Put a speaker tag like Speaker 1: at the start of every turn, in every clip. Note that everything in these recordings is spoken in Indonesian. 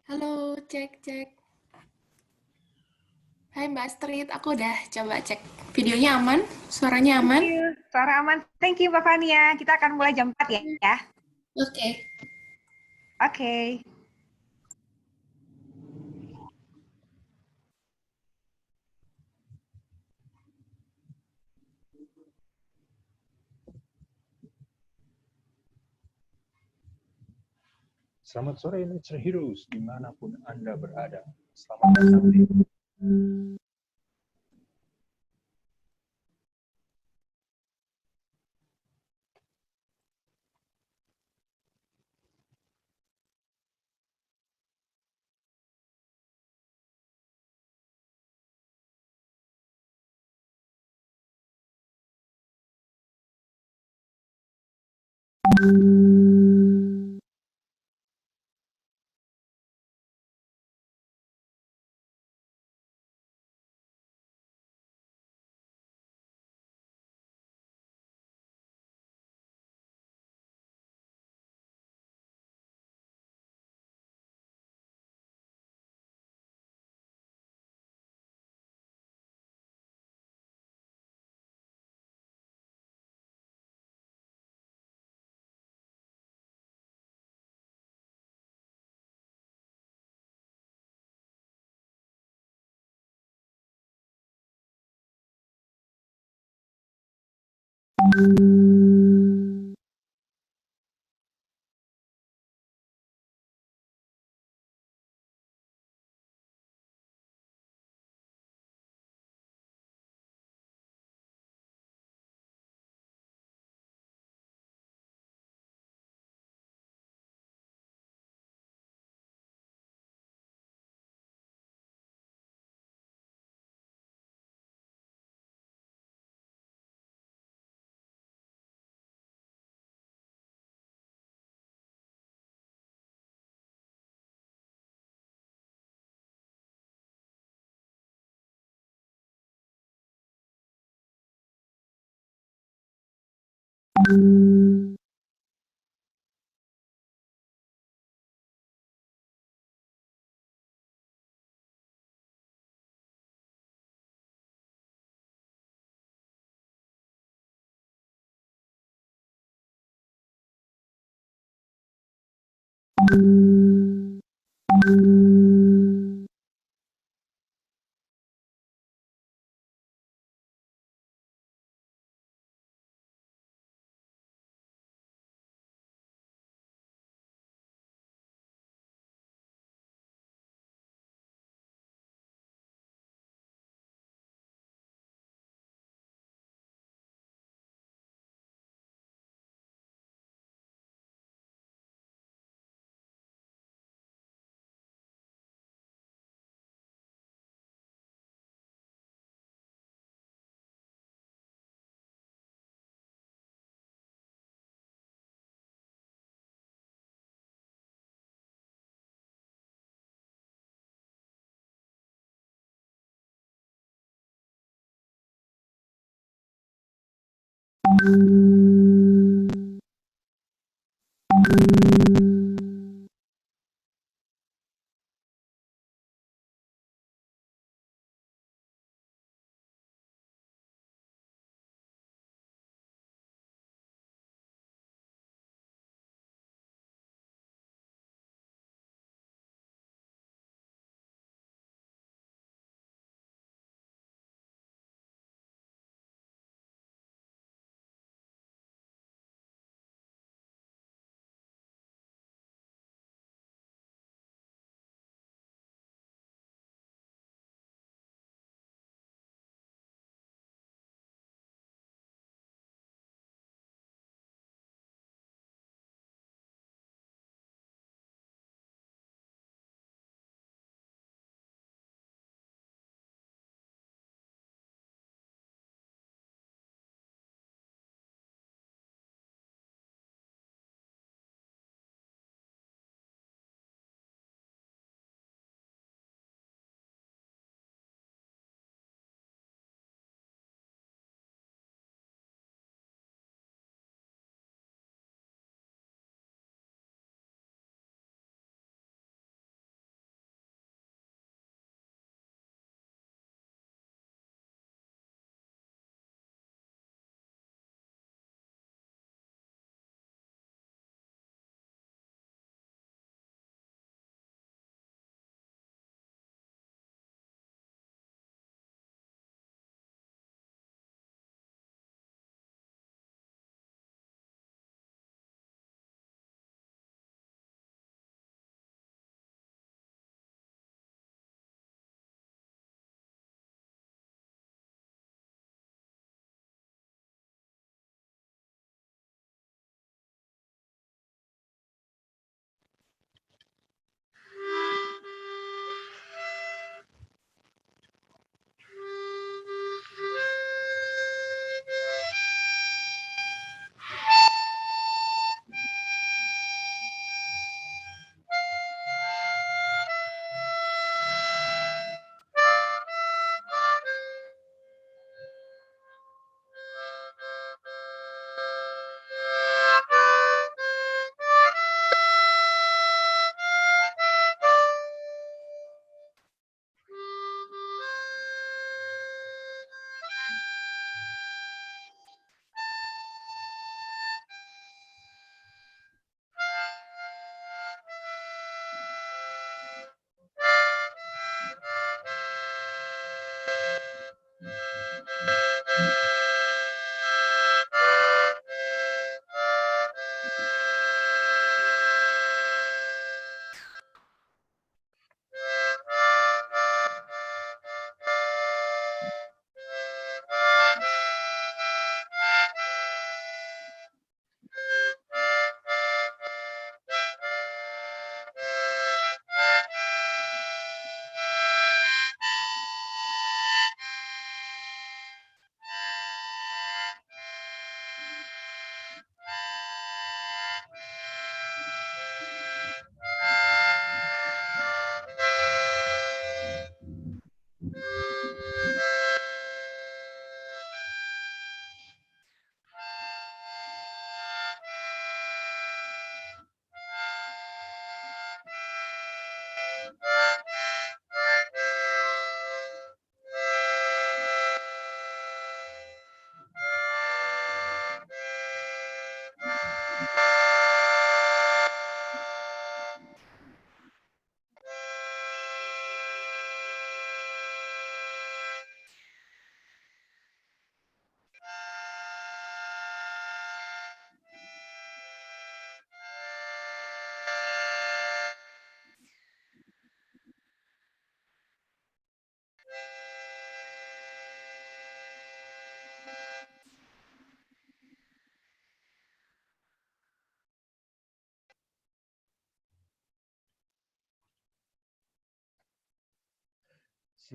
Speaker 1: Halo, cek, cek. Hai Mbak Astrid, aku udah coba cek videonya aman, suaranya
Speaker 2: Thank
Speaker 1: aman.
Speaker 2: you. Suara aman. Thank you, Mbak Fania. Kita akan mulai jam 4 ya.
Speaker 1: Oke.
Speaker 2: Oke.
Speaker 3: Selamat sore Nature Heroes dimanapun Anda berada. Selamat datang di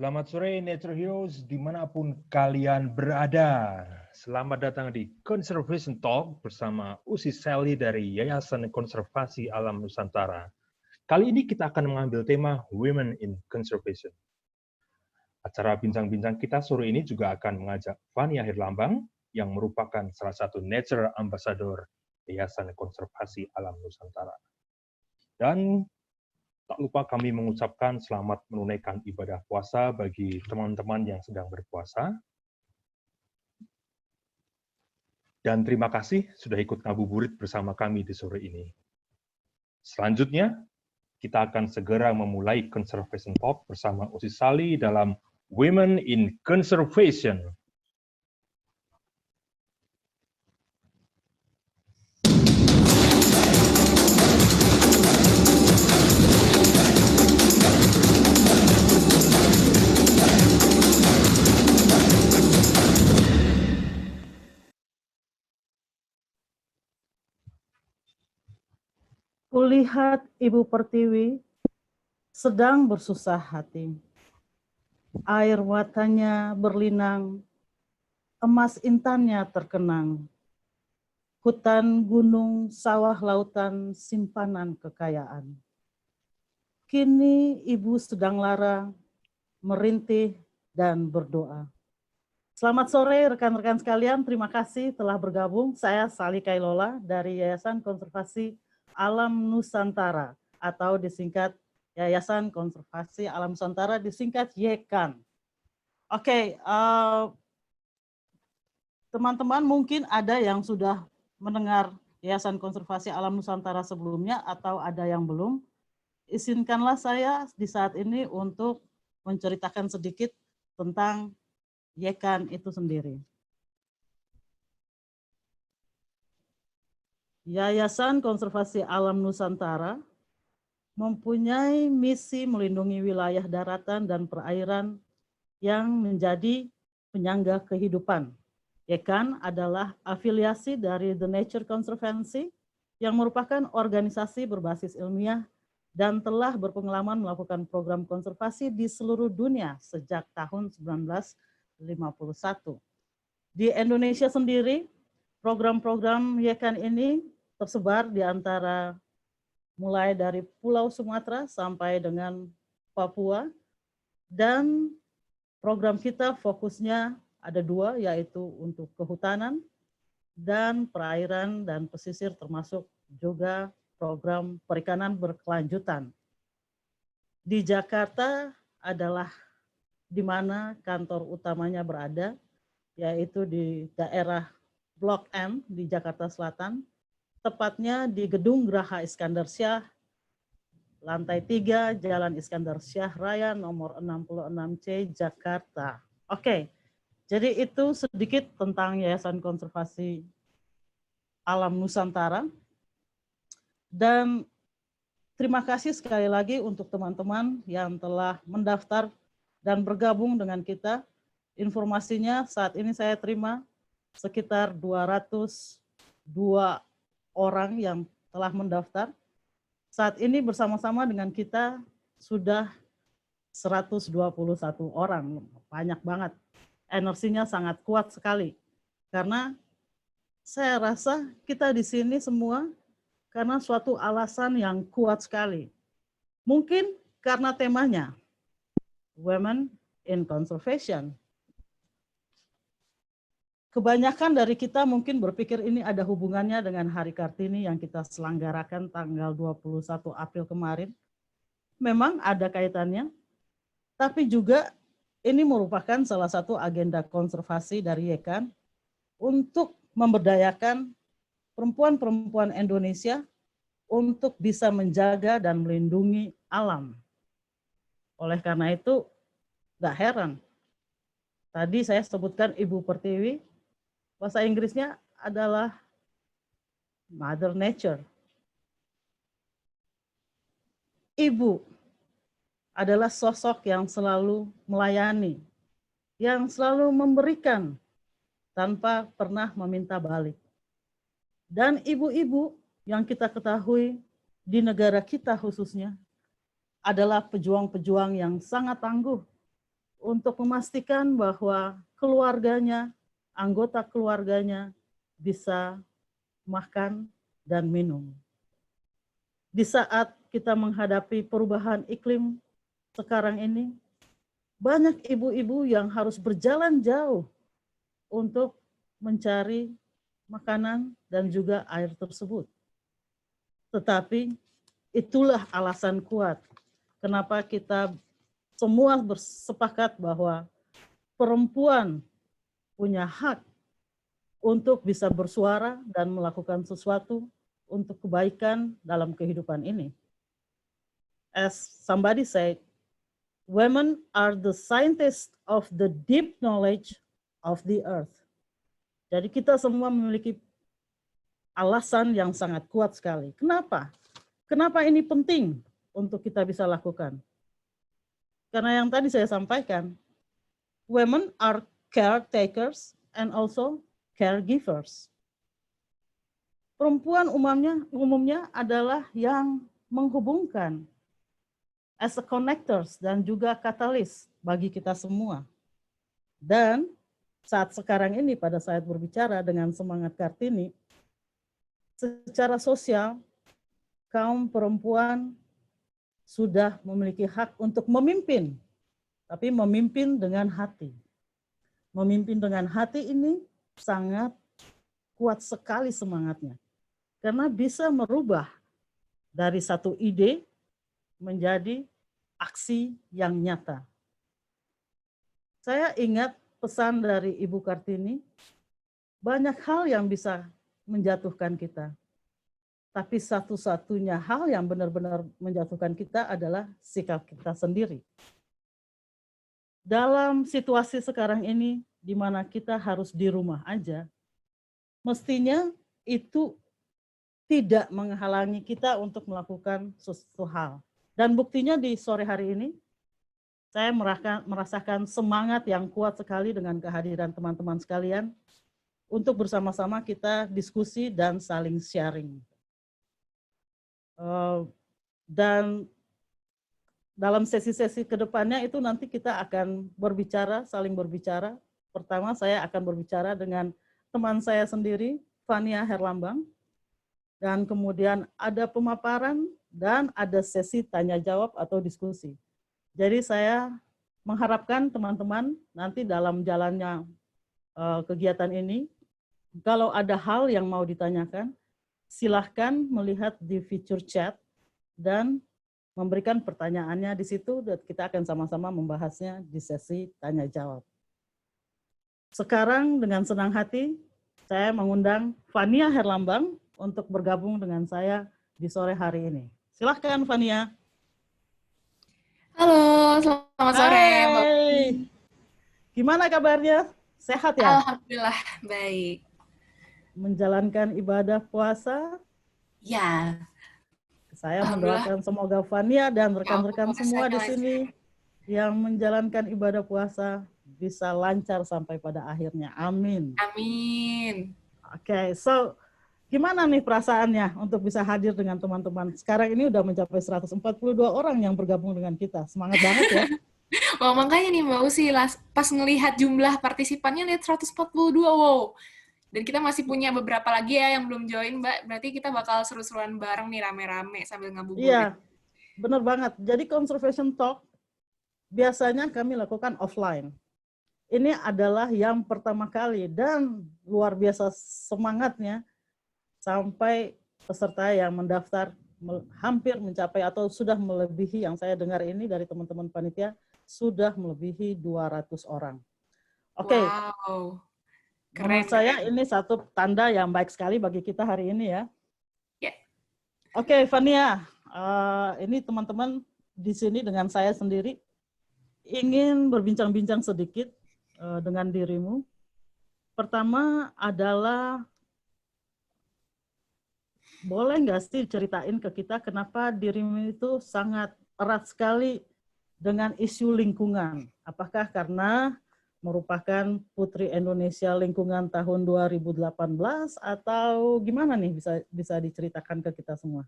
Speaker 3: Selamat sore Nature Heroes dimanapun kalian berada. Selamat datang di Conservation Talk bersama Usi Sally dari Yayasan Konservasi Alam Nusantara. Kali ini kita akan mengambil tema Women in Conservation. Acara bincang-bincang kita sore ini juga akan mengajak Fania Herlambang yang merupakan salah satu Nature Ambassador Yayasan Konservasi Alam Nusantara. Dan tak lupa kami mengucapkan selamat menunaikan ibadah puasa bagi teman-teman yang sedang berpuasa. Dan terima kasih sudah ikut ngabuburit bersama kami di sore ini. Selanjutnya, kita akan segera memulai Conservation Talk bersama Usi Sally dalam Women in Conservation.
Speaker 4: Kulihat Ibu Pertiwi sedang bersusah hati. Air matanya berlinang, emas intannya terkenang. Hutan, gunung, sawah, lautan, simpanan kekayaan. Kini Ibu sedang lara, merintih, dan berdoa. Selamat sore rekan-rekan sekalian, terima kasih telah bergabung. Saya Sally Kailola dari Yayasan Konservasi Alam Nusantara atau disingkat Yayasan Konservasi Alam Nusantara, disingkat YKAN. Oke, teman-teman mungkin ada yang sudah mendengar Yayasan Konservasi Alam Nusantara sebelumnya atau ada yang belum. Izinkanlah saya di saat ini untuk menceritakan sedikit tentang YKAN itu sendiri. Yayasan Konservasi Alam Nusantara mempunyai misi melindungi wilayah daratan dan perairan yang menjadi penyangga kehidupan. YKAN adalah afiliasi dari The Nature Conservancy yang merupakan organisasi berbasis ilmiah dan telah berpengalaman melakukan program konservasi di seluruh dunia sejak tahun 1951. Di Indonesia sendiri, program-program YKAN ini tersebar di antara mulai dari Pulau Sumatera sampai dengan Papua, dan program kita fokusnya ada dua, yaitu untuk kehutanan dan perairan dan pesisir, termasuk juga program perikanan berkelanjutan. Di Jakarta adalah di mana kantor utamanya berada, yaitu di daerah Blok M di Jakarta Selatan, tepatnya di Gedung Geraha Iskandar Syah, lantai 3, Jalan Iskandar Syah Raya, nomor 66C, Jakarta. Oke, jadi itu sedikit tentang Yayasan Konservasi Alam Nusantara. Dan terima kasih sekali lagi untuk teman-teman yang telah mendaftar dan bergabung dengan kita. Informasinya saat ini saya terima sekitar 202 orang yang telah mendaftar. Saat ini bersama-sama dengan kita sudah 121 orang, banyak banget. Energinya sangat kuat sekali. Karena saya rasa kita di sini semua karena suatu alasan yang kuat sekali. Mungkin karena temanya, Women in Conservation. Kebanyakan dari kita mungkin berpikir ini ada hubungannya dengan Hari Kartini yang kita selenggarakan tanggal 21 April kemarin. Memang ada kaitannya, tapi juga ini merupakan salah satu agenda konservasi dari YKAN untuk memberdayakan perempuan-perempuan Indonesia untuk bisa menjaga dan melindungi alam. Oleh karena itu, nggak heran. Tadi saya sebutkan Ibu Pertiwi, bahasa Inggrisnya adalah Mother Nature. Ibu adalah sosok yang selalu melayani, yang selalu memberikan tanpa pernah meminta balik. Dan ibu-ibu yang kita ketahui di negara kita khususnya adalah pejuang-pejuang yang sangat tangguh untuk memastikan bahwa keluarganya, anggota keluarganya bisa makan dan minum. Di saat kita menghadapi perubahan iklim sekarang ini, banyak ibu-ibu yang harus berjalan jauh untuk mencari makanan dan juga air tersebut. Tetapi itulah alasan kuat kenapa kita semua bersepakat bahwa perempuan punya hak untuk bisa bersuara dan melakukan sesuatu untuk kebaikan dalam kehidupan ini. As somebody said, women are the scientists of the deep knowledge of the earth. Jadi kita semua memiliki alasan yang sangat kuat sekali. Kenapa? Kenapa ini penting untuk kita bisa lakukan? Karena yang tadi saya sampaikan, women are caretakers and also caregivers. Perempuan umumnya adalah yang menghubungkan as a connectors dan juga katalis bagi kita semua. Dan saat sekarang ini pada saat berbicara dengan semangat Kartini, secara sosial kaum perempuan sudah memiliki hak untuk memimpin, tapi memimpin dengan hati. Memimpin dengan hati ini sangat kuat sekali semangatnya. Karena bisa merubah dari satu ide menjadi aksi yang nyata. Saya ingat pesan dari Ibu Kartini, banyak hal yang bisa menjatuhkan kita. Tapi satu-satunya hal yang benar-benar menjatuhkan kita adalah sikap kita sendiri. Dalam situasi sekarang ini, di mana kita harus di rumah aja, mestinya itu tidak menghalangi kita untuk melakukan sesuatu hal. Dan buktinya di sore hari ini, saya merasakan semangat yang kuat sekali dengan kehadiran teman-teman sekalian untuk bersama-sama kita diskusi dan saling sharing. Dan dalam sesi-sesi kedepannya itu nanti kita akan berbicara, saling berbicara. Pertama saya akan berbicara dengan teman saya sendiri, Fania Herlambang. Dan kemudian ada pemaparan dan ada sesi tanya jawab atau diskusi. Jadi saya mengharapkan teman-teman nanti dalam jalannya kegiatan ini, kalau ada hal yang mau ditanyakan, silahkan melihat di feature chat dan memberikan pertanyaannya di situ, dan kita akan sama-sama membahasnya di sesi tanya jawab. Sekarang dengan senang hati, saya mengundang Fania Herlambang untuk bergabung dengan saya di sore hari ini. Silahkan, Fania.
Speaker 1: Halo, selamat sore.
Speaker 4: Hai. Gimana kabarnya? Sehat ya?
Speaker 1: Alhamdulillah, baik.
Speaker 4: Menjalankan ibadah puasa?
Speaker 1: Ya.
Speaker 4: Saya mendoakan semoga Fania dan rekan-rekan semua di sini yang menjalankan ibadah puasa bisa lancar sampai pada akhirnya. Amin.
Speaker 1: Amin.
Speaker 4: Oke, so gimana nih perasaannya untuk bisa hadir dengan teman-teman? Sekarang ini udah mencapai 142 orang yang bergabung dengan kita. Semangat banget ya.
Speaker 1: Wah, makanya nih Mbak Usi, pas ngelihat jumlah partisipannya lihat 142, wow. Dan kita masih punya beberapa lagi ya yang belum join, Mbak. Berarti kita bakal seru-seruan bareng nih rame-rame sambil ngabuburit.
Speaker 4: Iya, benar banget. Jadi Conservation Talk biasanya kami lakukan offline. Ini adalah yang pertama kali dan luar biasa semangatnya sampai peserta yang mendaftar hampir mencapai atau sudah melebihi, yang saya dengar ini dari teman-teman panitia, sudah melebihi 200 orang. Oke.
Speaker 1: Wow.
Speaker 4: Menurut saya ini satu tanda yang baik sekali bagi kita hari ini ya.
Speaker 1: Ya.
Speaker 4: Oke, Fania, ini teman-teman di sini dengan saya sendiri ingin berbincang-bincang sedikit dengan dirimu. Pertama adalah, boleh nggak sih ceritain ke kita kenapa dirimu itu sangat erat sekali dengan isu lingkungan? Apakah karena merupakan Putri Indonesia Lingkungan tahun 2018 atau gimana nih, bisa diceritakan ke kita semua?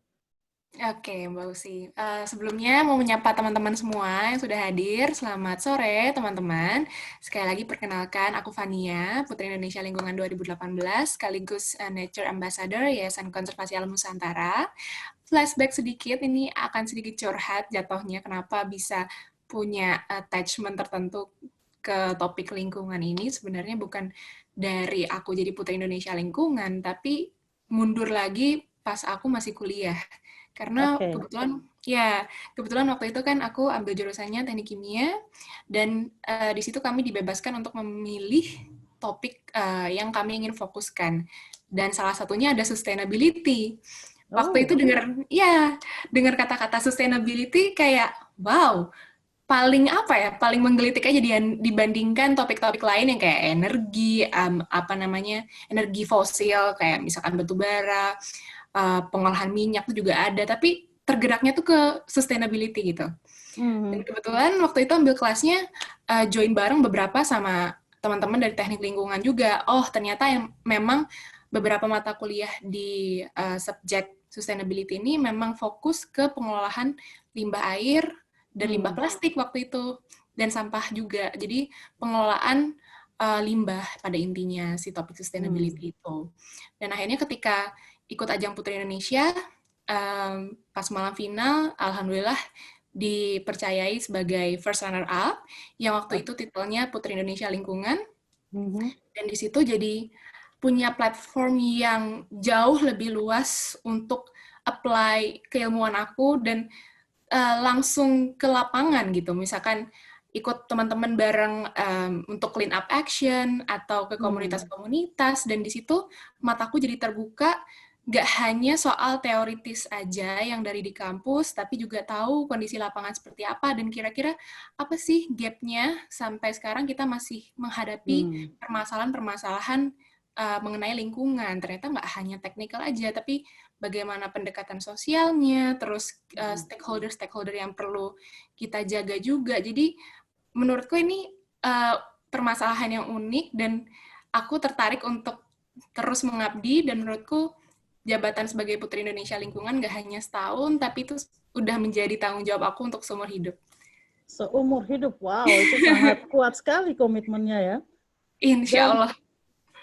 Speaker 1: Oke, Mbak Usi. Sebelumnya mau menyapa teman-teman semua yang sudah hadir. Selamat sore, teman-teman. Sekali lagi perkenalkan, aku Fania, Putri Indonesia Lingkungan 2018, sekaligus Nature Ambassador Yayasan Konservasi Alam Nusantara. Flashback sedikit, ini akan sedikit curhat jatuhnya, kenapa bisa punya attachment tertentu ke topik lingkungan ini. Sebenarnya bukan dari aku jadi Putri Indonesia Lingkungan, tapi mundur lagi pas aku masih kuliah. Karena kebetulan waktu itu kan aku ambil jurusannya teknik kimia, dan di situ kami dibebaskan untuk memilih topik yang kami ingin fokuskan. Dan salah satunya ada sustainability. Waktu itu dengar kata-kata sustainability kayak wow, paling menggelitik aja dibandingkan topik-topik lain yang kayak energi, energi fosil kayak misalkan batu bara, pengolahan minyak itu juga ada, tapi tergeraknya tuh ke sustainability gitu. Dan kebetulan waktu itu ambil kelasnya join bareng beberapa sama teman-teman dari teknik lingkungan juga. Oh, ternyata memang beberapa mata kuliah di subjek sustainability ini memang fokus ke pengolahan limbah air dan limbah plastik waktu itu, dan sampah juga. Jadi pengelolaan limbah pada intinya si topik sustainability itu. Dan akhirnya ketika ikut ajang Putri Indonesia, pas malam final, alhamdulillah dipercayai sebagai first runner up, yang waktu itu titelnya Putri Indonesia Lingkungan, dan di situ jadi punya platform yang jauh lebih luas untuk apply keilmuan aku dan langsung ke lapangan gitu, misalkan ikut teman-teman bareng untuk clean up action atau ke komunitas-komunitas, dan di situ mataku jadi terbuka, nggak hanya soal teoritis aja yang dari di kampus, tapi juga tahu kondisi lapangan seperti apa, dan kira-kira apa sih gap-nya sampai sekarang kita masih menghadapi permasalahan-permasalahan mengenai lingkungan. Ternyata nggak hanya teknikal aja, tapi bagaimana pendekatan sosialnya, terus stakeholder-stakeholder yang perlu kita jaga juga. Jadi menurutku ini permasalahan yang unik, dan aku tertarik untuk terus mengabdi, dan menurutku jabatan sebagai Putri Indonesia Lingkungan nggak hanya setahun, tapi itu udah menjadi tanggung jawab aku untuk seumur hidup.
Speaker 4: Seumur hidup, wow, itu sangat kuat sekali komitmennya ya.
Speaker 1: Insya Allah.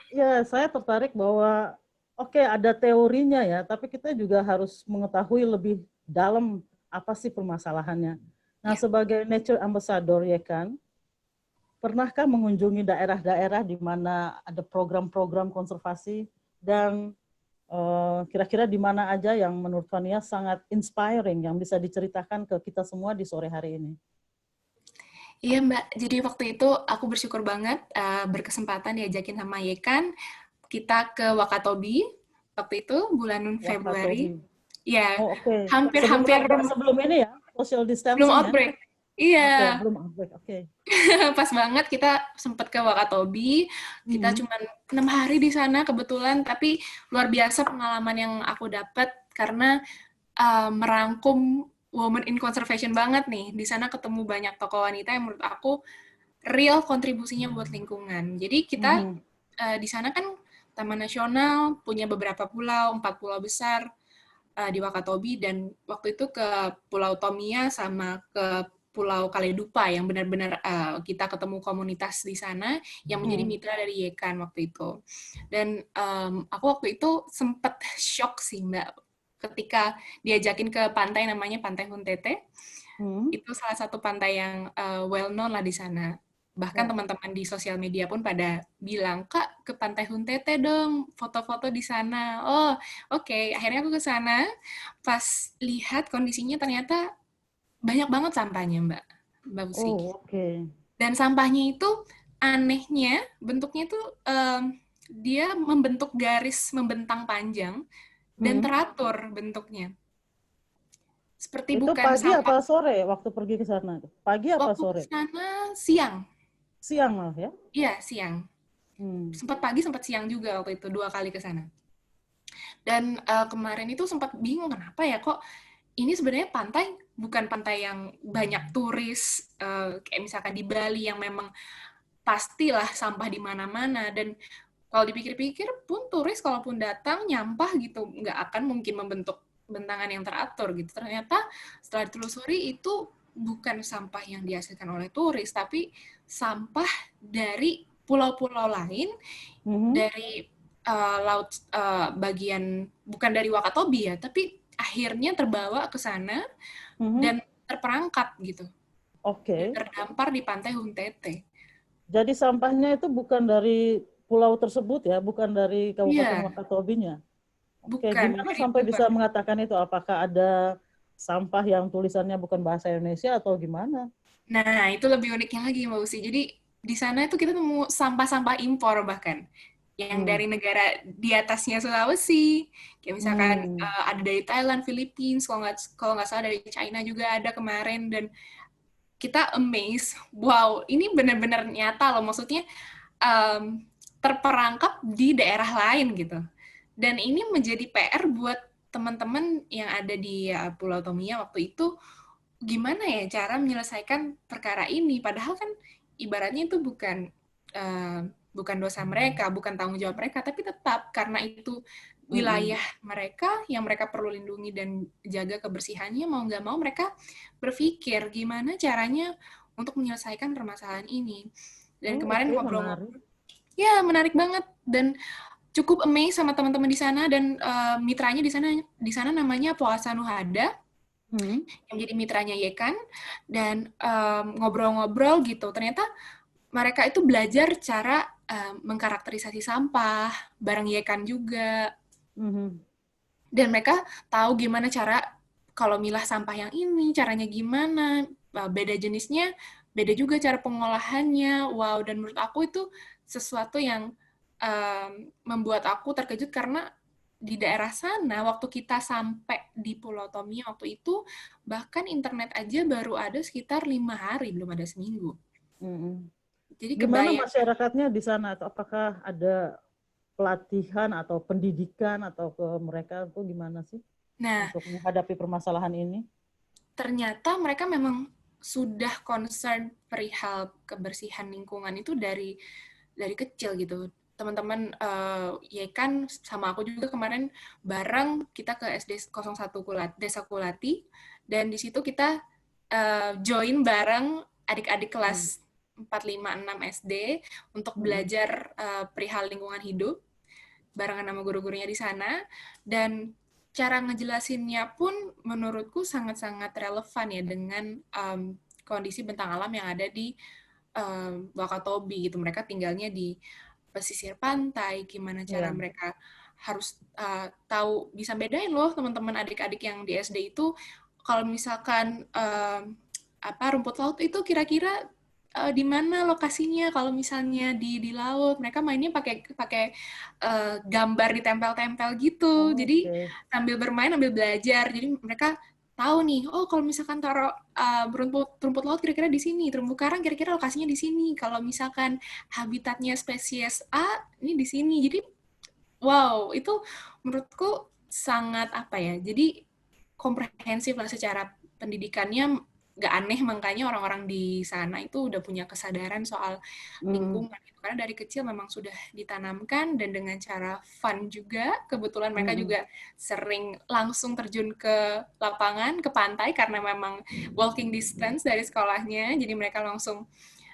Speaker 4: Ya, saya tertarik bahwa ada teorinya ya, tapi kita juga harus mengetahui lebih dalam apa sih permasalahannya. Nah, sebagai Nature Ambassador ya kan, pernahkah mengunjungi daerah-daerah di mana ada program-program konservasi, dan kira-kira di mana aja yang menurut Fania sangat inspiring yang bisa diceritakan ke kita semua di sore hari ini?
Speaker 1: Iya Mbak, jadi waktu itu aku bersyukur banget berkesempatan diajakin sama Yekan, kita ke Wakatobi, waktu itu bulan Februari. Ya, hampir
Speaker 4: sebelum ini ya, social distancing.
Speaker 1: Belum outbreak. Iya.
Speaker 4: Belum outbreak,
Speaker 1: Pas banget kita sempat ke Wakatobi, kita cuma 6 hari di sana kebetulan, tapi luar biasa pengalaman yang aku dapat karena merangkum women in conservation banget nih. Di sana ketemu banyak tokoh wanita yang menurut aku real kontribusinya buat lingkungan. Jadi kita di sana kan Taman Nasional, punya beberapa pulau, 4 pulau besar di Wakatobi, dan waktu itu ke Pulau Tomia sama ke Pulau Kaledupa yang benar-benar kita ketemu komunitas di sana yang menjadi mitra dari Yekan waktu itu. Dan aku waktu itu sempat shock sih Mbak, ketika diajakin ke pantai namanya Pantai Huntete. Itu salah satu pantai yang well known lah di sana. Bahkan teman-teman di sosial media pun pada bilang, Kak, ke Pantai Huntete dong, foto-foto di sana. Oh, oke. Akhirnya aku ke sana, pas lihat kondisinya ternyata banyak banget sampahnya, Mbak Usi.
Speaker 4: Dan
Speaker 1: sampahnya itu anehnya, bentuknya itu dia membentuk garis membentang panjang dan teratur bentuknya. Seperti
Speaker 4: Itu
Speaker 1: bukan
Speaker 4: pagi
Speaker 1: sampah.
Speaker 4: apa sore waktu pergi ke sana? Pagi apa
Speaker 1: Waktu ke
Speaker 4: sore?
Speaker 1: sana siang.
Speaker 4: Siang lah ya?
Speaker 1: Iya, siang. Sempat pagi, sempat siang juga waktu itu, 2 kali ke sana. Dan kemarin itu sempat bingung, kenapa ya kok ini sebenarnya pantai bukan pantai yang banyak turis, kayak misalkan di Bali yang memang pastilah sampah di mana-mana. Dan kalau dipikir-pikir pun turis kalaupun datang nyampah gitu, nggak akan mungkin membentuk bentangan yang teratur gitu. Ternyata setelah ditelusuri itu bukan sampah yang dihasilkan oleh turis, tapi sampah dari pulau-pulau lain, dari laut bagian, bukan dari Wakatobi ya, tapi akhirnya terbawa ke sana dan terperangkap gitu.
Speaker 4: Oke.
Speaker 1: Terdampar di pantai Huntete.
Speaker 4: Jadi sampahnya itu bukan dari pulau tersebut ya, bukan dari Kabupaten
Speaker 1: Iya.
Speaker 4: Wakatobinya. Oke,
Speaker 1: Bukan
Speaker 4: gimana
Speaker 1: dari
Speaker 4: sampai bisa
Speaker 1: luar.
Speaker 4: mengatakan itu? Apakah ada sampah yang tulisannya bukan bahasa Indonesia atau gimana?
Speaker 1: Nah, itu lebih uniknya lagi, Mbak Usi. Jadi, di sana itu kita nemu sampah-sampah impor bahkan. Yang dari negara di atasnya Sulawesi. Kayak misalkan ada dari Thailand, Philippines, kalau nggak salah dari China juga ada kemarin. Dan kita amazed, wow, ini benar-benar nyata loh. Maksudnya, terperangkap di daerah lain gitu. Dan ini menjadi PR buat teman-teman yang ada di Pulau Tomia waktu itu, gimana ya cara menyelesaikan perkara ini, padahal kan ibaratnya itu bukan dosa mereka, bukan tanggung jawab mereka, tapi tetap karena itu wilayah mereka yang mereka perlu lindungi dan jaga kebersihannya, mau nggak mau mereka berpikir gimana caranya untuk menyelesaikan permasalahan ini. Dan kemarin ngobrol-ngobrol,
Speaker 4: Menarik.
Speaker 1: ya menarik banget, dan cukup amazed sama teman-teman di sana. Dan mitranya di sana namanya Puasa Nuhada, yang jadi mitranya Yekan. Dan ngobrol-ngobrol gitu, ternyata mereka itu belajar cara mengkarakterisasi sampah bareng Yekan juga. Dan mereka tahu gimana cara kalau milah sampah yang ini, caranya gimana, beda jenisnya, beda juga cara pengolahannya. Wow, dan menurut aku itu sesuatu yang membuat aku terkejut, karena di daerah sana, waktu kita sampai di Pulau Tomia waktu itu, bahkan internet aja baru ada sekitar 5 hari, belum ada seminggu. Jadi
Speaker 4: Gimana
Speaker 1: kebayang.
Speaker 4: masyarakatnya di sana? Apakah ada pelatihan atau pendidikan atau ke mereka itu gimana sih untuk menghadapi permasalahan ini?
Speaker 1: Ternyata mereka memang sudah concern perihal kebersihan lingkungan itu dari kecil gitu. Teman-teman Yekan sama aku juga kemarin bareng kita ke SD 01 Desa Kulati, dan di situ kita join bareng adik-adik kelas 4, 5, 6 SD untuk belajar perihal lingkungan hidup barengan sama guru-gurunya di sana. Dan cara ngejelasinnya pun menurutku sangat-sangat relevan ya dengan kondisi bentang alam yang ada di Wakatobi gitu. Mereka tinggalnya di pesisir pantai, gimana cara mereka harus tahu, bisa bedain loh teman-teman adik-adik yang di SD itu, kalau misalkan rumput laut itu kira-kira di mana lokasinya. Kalau misalnya di laut, mereka mainnya pakai gambar ditempel-tempel gitu. Jadi sambil bermain sambil belajar. Jadi mereka tahu nih, oh kalau misalkan taruh rumput laut kira-kira di sini, terumbu karang kira-kira lokasinya di sini. Kalau misalkan habitatnya spesies A, ini di sini. Jadi wow, itu menurutku sangat jadi komprehensif lah secara pendidikannya. Gak aneh makanya orang-orang di sana itu udah punya kesadaran soal lingkungan gitu. Karena dari kecil memang sudah ditanamkan, dan dengan cara fun juga. Kebetulan mereka juga sering langsung terjun ke lapangan, ke pantai, karena memang walking distance dari sekolahnya. Jadi mereka langsung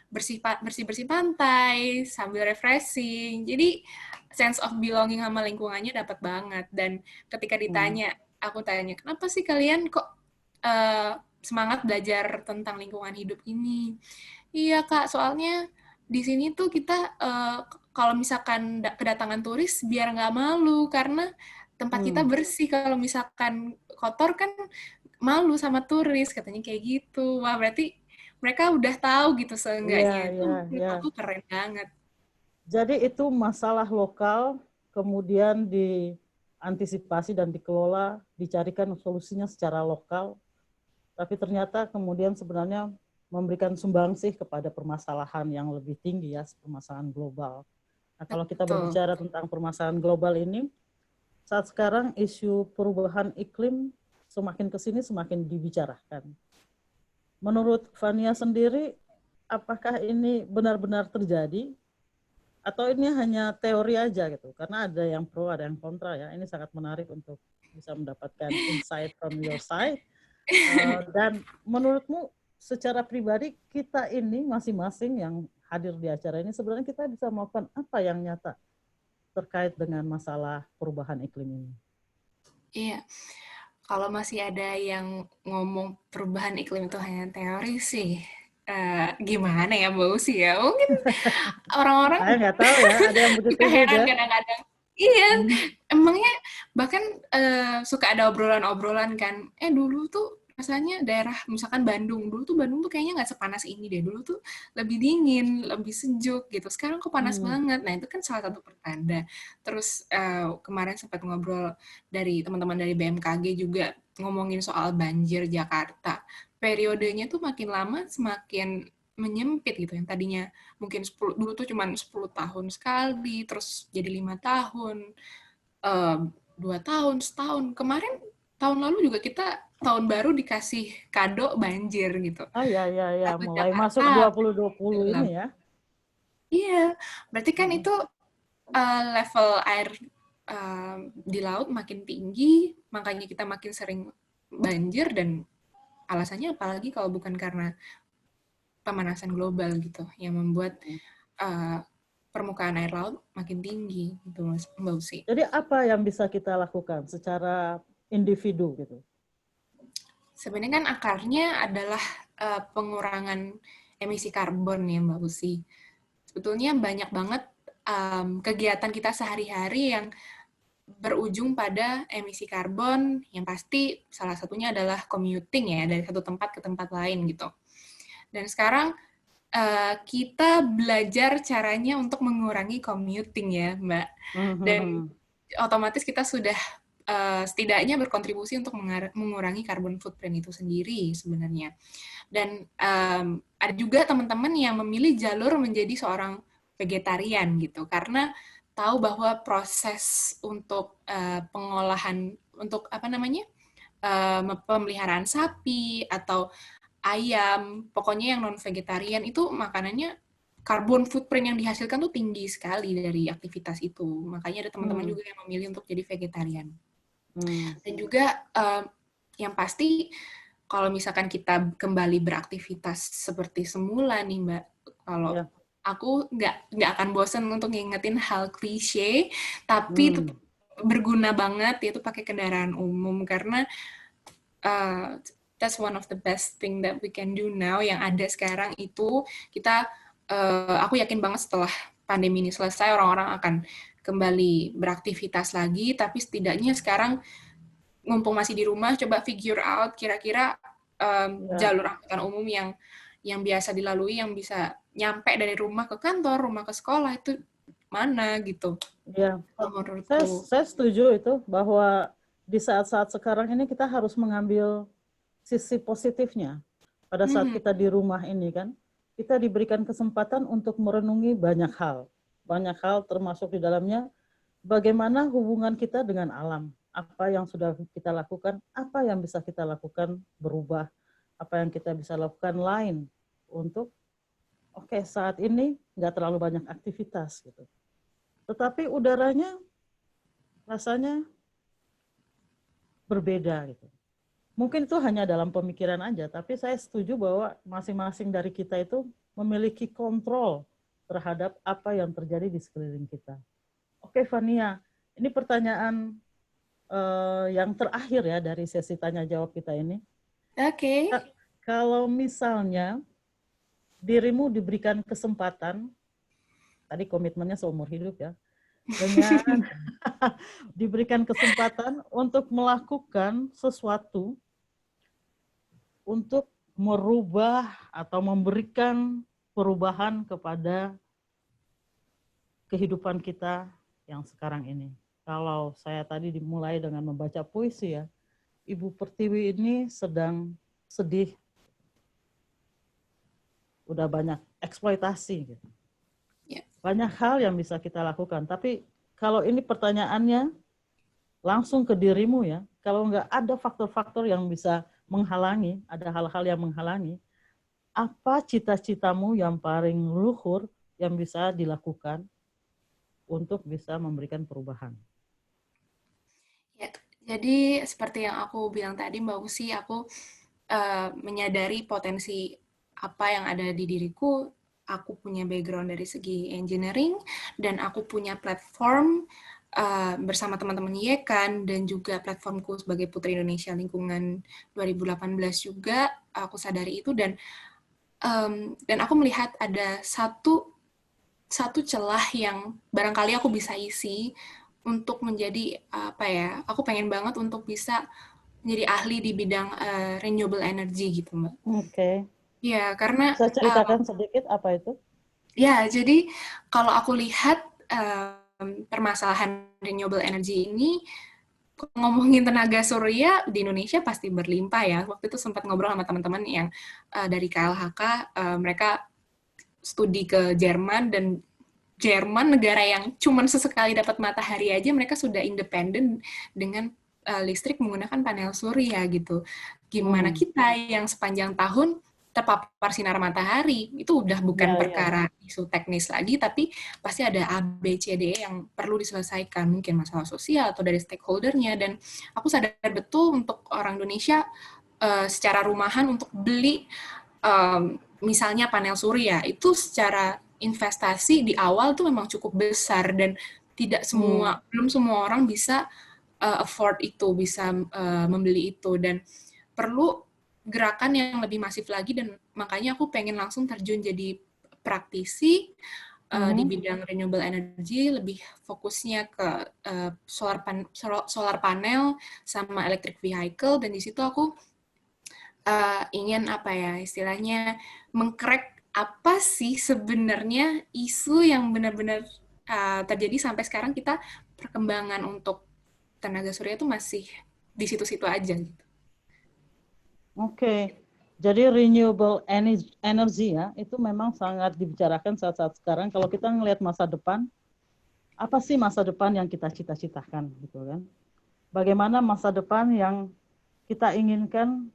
Speaker 1: bersih-bersih pantai sambil refreshing. Jadi sense of belonging sama lingkungannya dapat banget. Dan ketika aku tanya, kenapa sih kalian kok semangat belajar tentang lingkungan hidup ini? Iya Kak, soalnya di sini tuh kita kalau misalkan kedatangan turis biar nggak malu, karena tempat kita bersih. Kalau misalkan kotor kan malu sama turis, katanya kayak gitu. Wah, berarti mereka udah tahu gitu seenggaknya. Itu menurut aku keren banget.
Speaker 4: Jadi itu masalah lokal, kemudian diantisipasi dan dikelola, dicarikan solusinya secara lokal, tapi ternyata kemudian sebenarnya memberikan sumbangsih kepada permasalahan yang lebih tinggi ya, permasalahan global. Nah, kalau kita
Speaker 1: Betul.
Speaker 4: berbicara tentang permasalahan global ini, saat sekarang isu perubahan iklim semakin ke sini semakin dibicarakan. Menurut Fania sendiri, apakah ini benar-benar terjadi? Atau ini hanya teori aja gitu, karena ada yang pro, ada yang kontra ya. Ini sangat menarik untuk bisa mendapatkan insight from your side. Dan menurutmu secara pribadi kita ini masing-masing yang hadir di acara ini sebenarnya kita bisa melakukan apa yang nyata terkait dengan masalah perubahan iklim ini?
Speaker 1: Iya, kalau masih ada yang ngomong perubahan iklim itu hanya teori sih, gimana ya Mbak Usi ya? Mungkin orang-orang
Speaker 4: Saya nggak tahu ya, ada yang begitu
Speaker 1: suka heran
Speaker 4: juga.
Speaker 1: kadang-kadang. Iya, emangnya bahkan suka ada obrolan-obrolan kan, dulu tuh rasanya daerah misalkan Bandung tuh kayaknya nggak sepanas ini deh, dulu tuh lebih dingin, lebih sejuk gitu, sekarang kok panas banget. Nah itu kan salah satu pertanda. Terus kemarin sempat ngobrol dari teman-teman dari BMKG juga ngomongin soal banjir Jakarta. Periodenya tuh makin lama semakin menyempit gitu, yang tadinya mungkin 10, dulu tuh cuma 10 tahun sekali, terus jadi 5 tahun, 2 tahun, setahun. Kemarin tahun lalu juga kita tahun baru dikasih kado banjir gitu.
Speaker 4: Ah ya ya ya,
Speaker 1: Kado
Speaker 4: mulai masuk
Speaker 1: Jakarta
Speaker 4: 2020
Speaker 1: tenggelam.
Speaker 4: ini ya.
Speaker 1: Iya, berarti kan itu level air di laut makin tinggi, makanya kita makin sering banjir, dan alasannya apalagi kalau bukan karena pemanasan global gitu yang membuat permukaan air laut makin tinggi gitu Mas Mbak Usi.
Speaker 4: Jadi apa yang bisa kita lakukan secara individu gitu?
Speaker 1: Sebenarnya kan akarnya adalah pengurangan emisi karbon ya Mbak Usi. Sebetulnya banyak banget kegiatan kita sehari-hari yang berujung pada emisi karbon, yang pasti salah satunya adalah commuting ya, dari satu tempat ke tempat lain gitu. Dan sekarang kita belajar caranya untuk mengurangi commuting ya, Mbak. Dan otomatis kita sudah setidaknya berkontribusi untuk mengurangi carbon footprint itu sendiri sebenarnya. Dan ada juga teman-teman yang memilih jalur menjadi seorang vegetarian gitu, karena tahu bahwa proses untuk pengolahan, untuk apa namanya, pemeliharaan sapi atau ayam, pokoknya yang non-vegetarian itu makanannya karbon footprint yang dihasilkan tuh tinggi sekali dari aktivitas itu. Makanya ada teman-teman juga yang memilih untuk jadi vegetarian. Dan juga yang pasti kalau misalkan kita kembali beraktivitas seperti semula nih Mbak, kalau aku nggak akan bosan untuk ngingetin hal klise, tapi tetap berguna banget, yaitu pakai kendaraan umum, karena that's one of the best thing that we can do now. Yang ada sekarang itu kita, aku yakin banget setelah pandemi ini selesai orang-orang akan kembali beraktivitas lagi, tapi setidaknya sekarang mumpung masih di rumah, coba figure out kira-kira jalur angkutan umum yang biasa dilalui, yang bisa nyampe dari rumah ke kantor, rumah ke sekolah, itu mana gitu.
Speaker 4: Ya, saya setuju itu bahwa di saat-saat sekarang ini kita harus mengambil sisi positifnya. Pada saat kita di rumah ini kan, kita diberikan kesempatan untuk merenungi banyak hal termasuk di dalamnya bagaimana hubungan kita dengan alam, apa yang sudah kita lakukan, apa yang bisa kita lakukan berubah, apa yang kita bisa lakukan lain untuk saat ini nggak terlalu banyak aktivitas gitu. Tetapi udaranya rasanya berbeda gitu. Mungkin itu hanya dalam pemikiran aja, tapi saya setuju bahwa masing-masing dari kita itu memiliki kontrol terhadap apa yang terjadi di sekeliling kita. Oke, Fania, ini pertanyaan yang terakhir ya dari sesi tanya jawab kita ini.
Speaker 1: Oke.
Speaker 4: Kalau misalnya dirimu diberikan kesempatan, tadi komitmennya seumur hidup ya, dengan diberikan kesempatan untuk melakukan sesuatu untuk merubah atau memberikan perubahan kepada kehidupan kita yang sekarang ini. Kalau saya tadi dimulai dengan membaca puisi ya, Ibu Pertiwi ini sedang sedih, udah banyak eksploitasi gitu. Banyak hal yang bisa kita lakukan, tapi kalau ini pertanyaannya langsung ke dirimu ya, kalau nggak ada faktor-faktor yang bisa menghalangi, ada hal-hal yang menghalangi, apa cita-citamu yang paling luhur yang bisa dilakukan untuk bisa memberikan perubahan?
Speaker 1: Ya, jadi seperti yang aku bilang tadi, Mbak Usi, aku menyadari potensi apa yang ada di diriku. Aku punya background dari segi engineering, dan aku punya platform bersama teman-teman YKAN, dan juga platformku sebagai Putri Indonesia Lingkungan 2018 juga, aku sadari itu, dan aku melihat ada satu celah yang barangkali aku bisa isi untuk menjadi aku pengen banget untuk bisa menjadi ahli di bidang renewable energy gitu, Mbak.
Speaker 4: Oke.
Speaker 1: Ya, karena
Speaker 4: Bisa ceritakan sedikit apa itu?
Speaker 1: ya, jadi kalau aku lihat permasalahan renewable energy ini, ngomongin tenaga surya di Indonesia pasti berlimpah ya. Waktu itu sempat ngobrol sama teman-teman yang dari KLHK, mereka studi ke Jerman, dan Jerman, negara yang cuman sesekali dapat matahari aja, mereka sudah independen dengan listrik menggunakan panel surya gitu. Gimana kita yang sepanjang tahun terpapar sinar matahari, itu udah bukan perkara isu teknis lagi, tapi pasti ada A, B, C, D yang perlu diselesaikan, mungkin masalah sosial atau dari stakeholder-nya. Dan aku sadar betul untuk orang Indonesia secara rumahan untuk beli misalnya panel surya, itu secara investasi di awal tuh memang cukup besar, dan belum semua orang bisa afford itu, bisa membeli itu, dan perlu gerakan yang lebih masif lagi. Dan makanya aku pengen langsung terjun jadi praktisi di bidang renewable energy, lebih fokusnya ke solar panel sama electric vehicle, dan di situ aku ingin istilahnya mengcrack apa sih sebenarnya isu yang benar-benar terjadi sampai sekarang. Kita perkembangan untuk tenaga surya itu masih di situ-situ aja gitu.
Speaker 4: Oke. Jadi renewable energy ya, itu memang sangat dibicarakan saat-saat sekarang. Kalau kita ngelihat masa depan, apa sih masa depan yang kita cita-citakan gitu kan? Bagaimana masa depan yang kita inginkan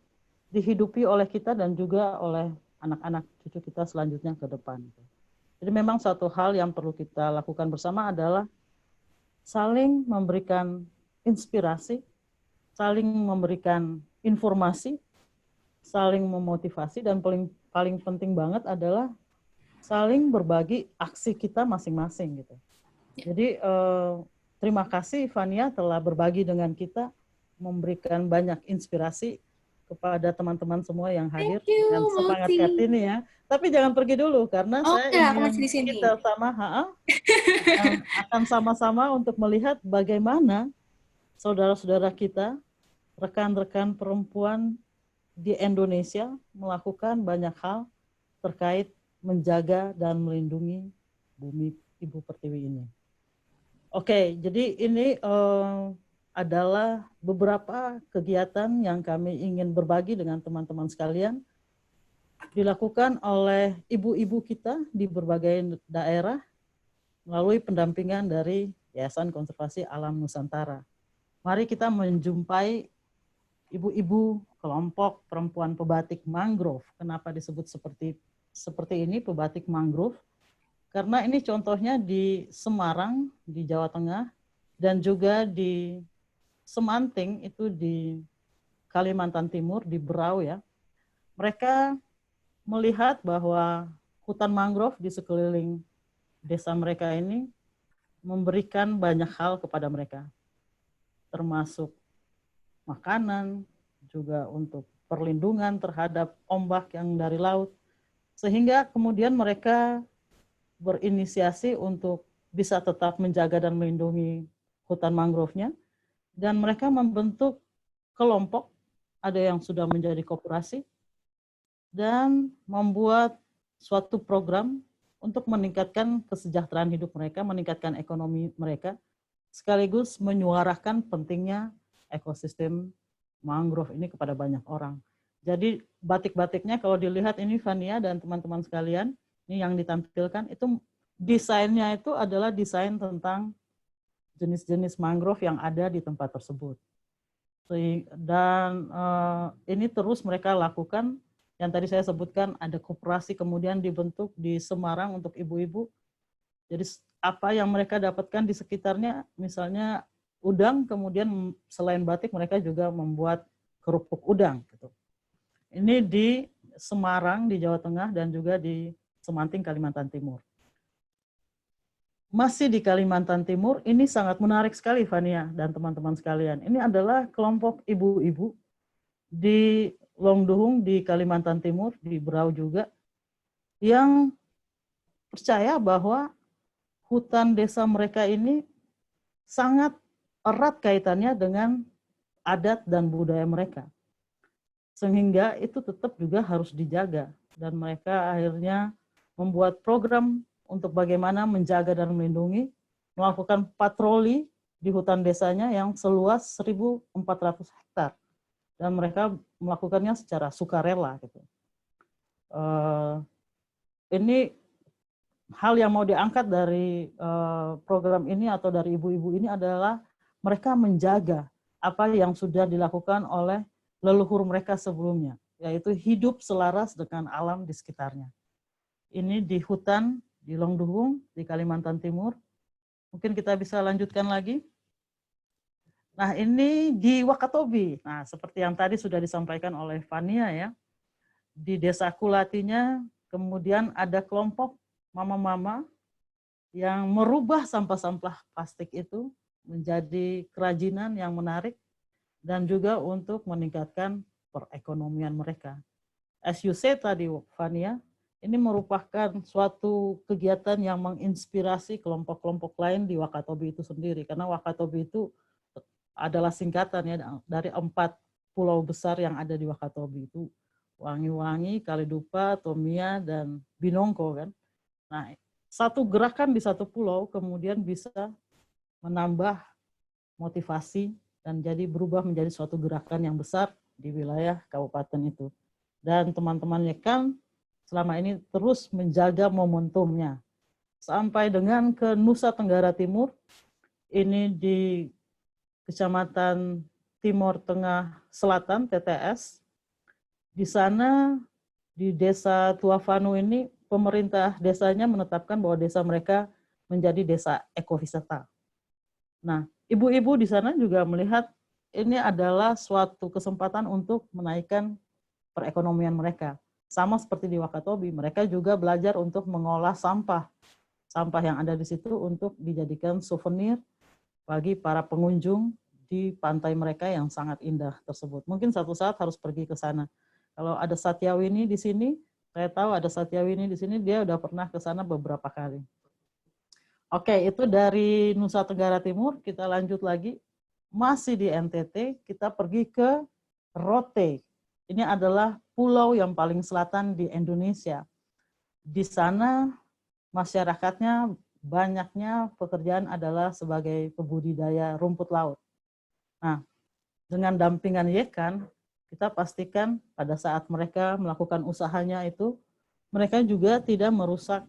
Speaker 4: dihidupi oleh kita dan juga oleh anak-anak cucu kita selanjutnya ke depan. Jadi memang satu hal yang perlu kita lakukan bersama adalah saling memberikan inspirasi, saling memberikan informasi, saling memotivasi, dan paling penting banget adalah saling berbagi aksi kita masing-masing gitu. Jadi terima kasih Fania telah berbagi dengan kita, memberikan banyak inspirasi kepada teman-man semua yang hadir dengan semangat Kartini ya. Tapi jangan pergi dulu karena saya ingin kita akan sama-sama untuk melihat bagaimana saudara-saudara kita, rekan-rekan perempuan di Indonesia melakukan banyak hal terkait menjaga dan melindungi bumi Ibu Pertiwi ini. Oke, jadi ini adalah beberapa kegiatan yang kami ingin berbagi dengan teman-teman sekalian, dilakukan oleh ibu-ibu kita di berbagai daerah melalui pendampingan dari Yayasan Konservasi Alam Nusantara. Mari kita menjumpai ibu-ibu kelompok perempuan pebatik mangrove. Kenapa disebut seperti ini, pebatik mangrove? Karena ini contohnya di Semarang, di Jawa Tengah, dan juga di Semanting, itu di Kalimantan Timur, di Berau ya. Mereka melihat bahwa hutan mangrove di sekeliling desa mereka ini memberikan banyak hal kepada mereka, termasuk makanan, juga untuk perlindungan terhadap ombak yang dari laut, sehingga kemudian mereka berinisiasi untuk bisa tetap menjaga dan melindungi hutan mangrove-nya, dan mereka membentuk kelompok, ada yang sudah menjadi koperasi, dan membuat suatu program untuk meningkatkan kesejahteraan hidup mereka, meningkatkan ekonomi mereka, sekaligus menyuarakan pentingnya ekosistem mangrove ini kepada banyak orang. Jadi batik-batiknya kalau dilihat ini Fania dan teman-teman sekalian, ini yang ditampilkan itu desainnya itu adalah desain tentang jenis-jenis mangrove yang ada di tempat tersebut. Dan ini terus mereka lakukan, yang tadi saya sebutkan ada koperasi kemudian dibentuk di Semarang untuk ibu-ibu. Jadi apa yang mereka dapatkan di sekitarnya, misalnya udang, kemudian selain batik mereka juga membuat kerupuk udang. Gitu. Ini di Semarang, di Jawa Tengah, dan juga di Semanting, Kalimantan Timur. Masih di Kalimantan Timur, ini sangat menarik sekali, Fania dan teman-teman sekalian. Ini adalah kelompok ibu-ibu di Longduhung, di Kalimantan Timur, di Berau juga, yang percaya bahwa hutan desa mereka ini sangat erat kaitannya dengan adat dan budaya mereka. Sehingga itu tetap juga harus dijaga. Dan mereka akhirnya membuat program untuk bagaimana menjaga dan melindungi, melakukan patroli di hutan desanya yang seluas 1.400 hektar. Dan mereka melakukannya secara sukarela. Gitu. Ini hal yang mau diangkat dari program ini atau dari ibu-ibu ini adalah mereka menjaga apa yang sudah dilakukan oleh leluhur mereka sebelumnya, yaitu hidup selaras dengan alam di sekitarnya. Ini di hutan di Longduhung, di Kalimantan Timur. Mungkin kita bisa lanjutkan lagi. Nah, ini di Wakatobi. Nah, seperti yang tadi sudah disampaikan oleh Fania ya. Di Desa Kulatinya, kemudian ada kelompok mama-mama yang merubah sampah-sampah plastik itu menjadi kerajinan yang menarik dan juga untuk meningkatkan perekonomian mereka. As you said tadi, Fania, ini merupakan suatu kegiatan yang menginspirasi kelompok-kelompok lain di Wakatobi itu sendiri, karena Wakatobi itu adalah singkatan ya dari 4 pulau besar yang ada di Wakatobi itu, Wangi-Wangi, Kalidupa, Tomia, dan Binongko kan. Nah, satu gerakan di satu pulau kemudian bisa menambah motivasi dan jadi berubah menjadi suatu gerakan yang besar di wilayah kabupaten itu. Dan teman-temannya kan selama ini terus menjaga momentumnya. Sampai dengan ke Nusa Tenggara Timur, ini di Kecamatan Timur Tengah Selatan, TTS. Di sana, di Desa Tuavanu ini, pemerintah desanya menetapkan bahwa desa mereka menjadi desa ekowisata. Nah, ibu-ibu di sana juga melihat ini adalah suatu kesempatan untuk menaikkan perekonomian mereka. Sama seperti di Wakatobi, mereka juga belajar untuk mengolah sampah. Sampah yang ada di situ untuk dijadikan souvenir bagi para pengunjung di pantai mereka yang sangat indah tersebut. Mungkin satu saat harus pergi ke sana. Kalau ada Satyawini di sini, saya tahu ada Satyawini di sini, dia udah pernah ke sana beberapa kali. Oke, itu dari Nusa Tenggara Timur. Kita lanjut lagi. Masih di NTT, kita pergi ke Rote. Ini adalah pulau yang paling selatan di Indonesia. Di sana masyarakatnya banyaknya pekerjaan adalah sebagai pembudidaya rumput laut. Nah, dengan dampingan Yekan, kita pastikan pada saat mereka melakukan usahanya itu, mereka juga tidak merusak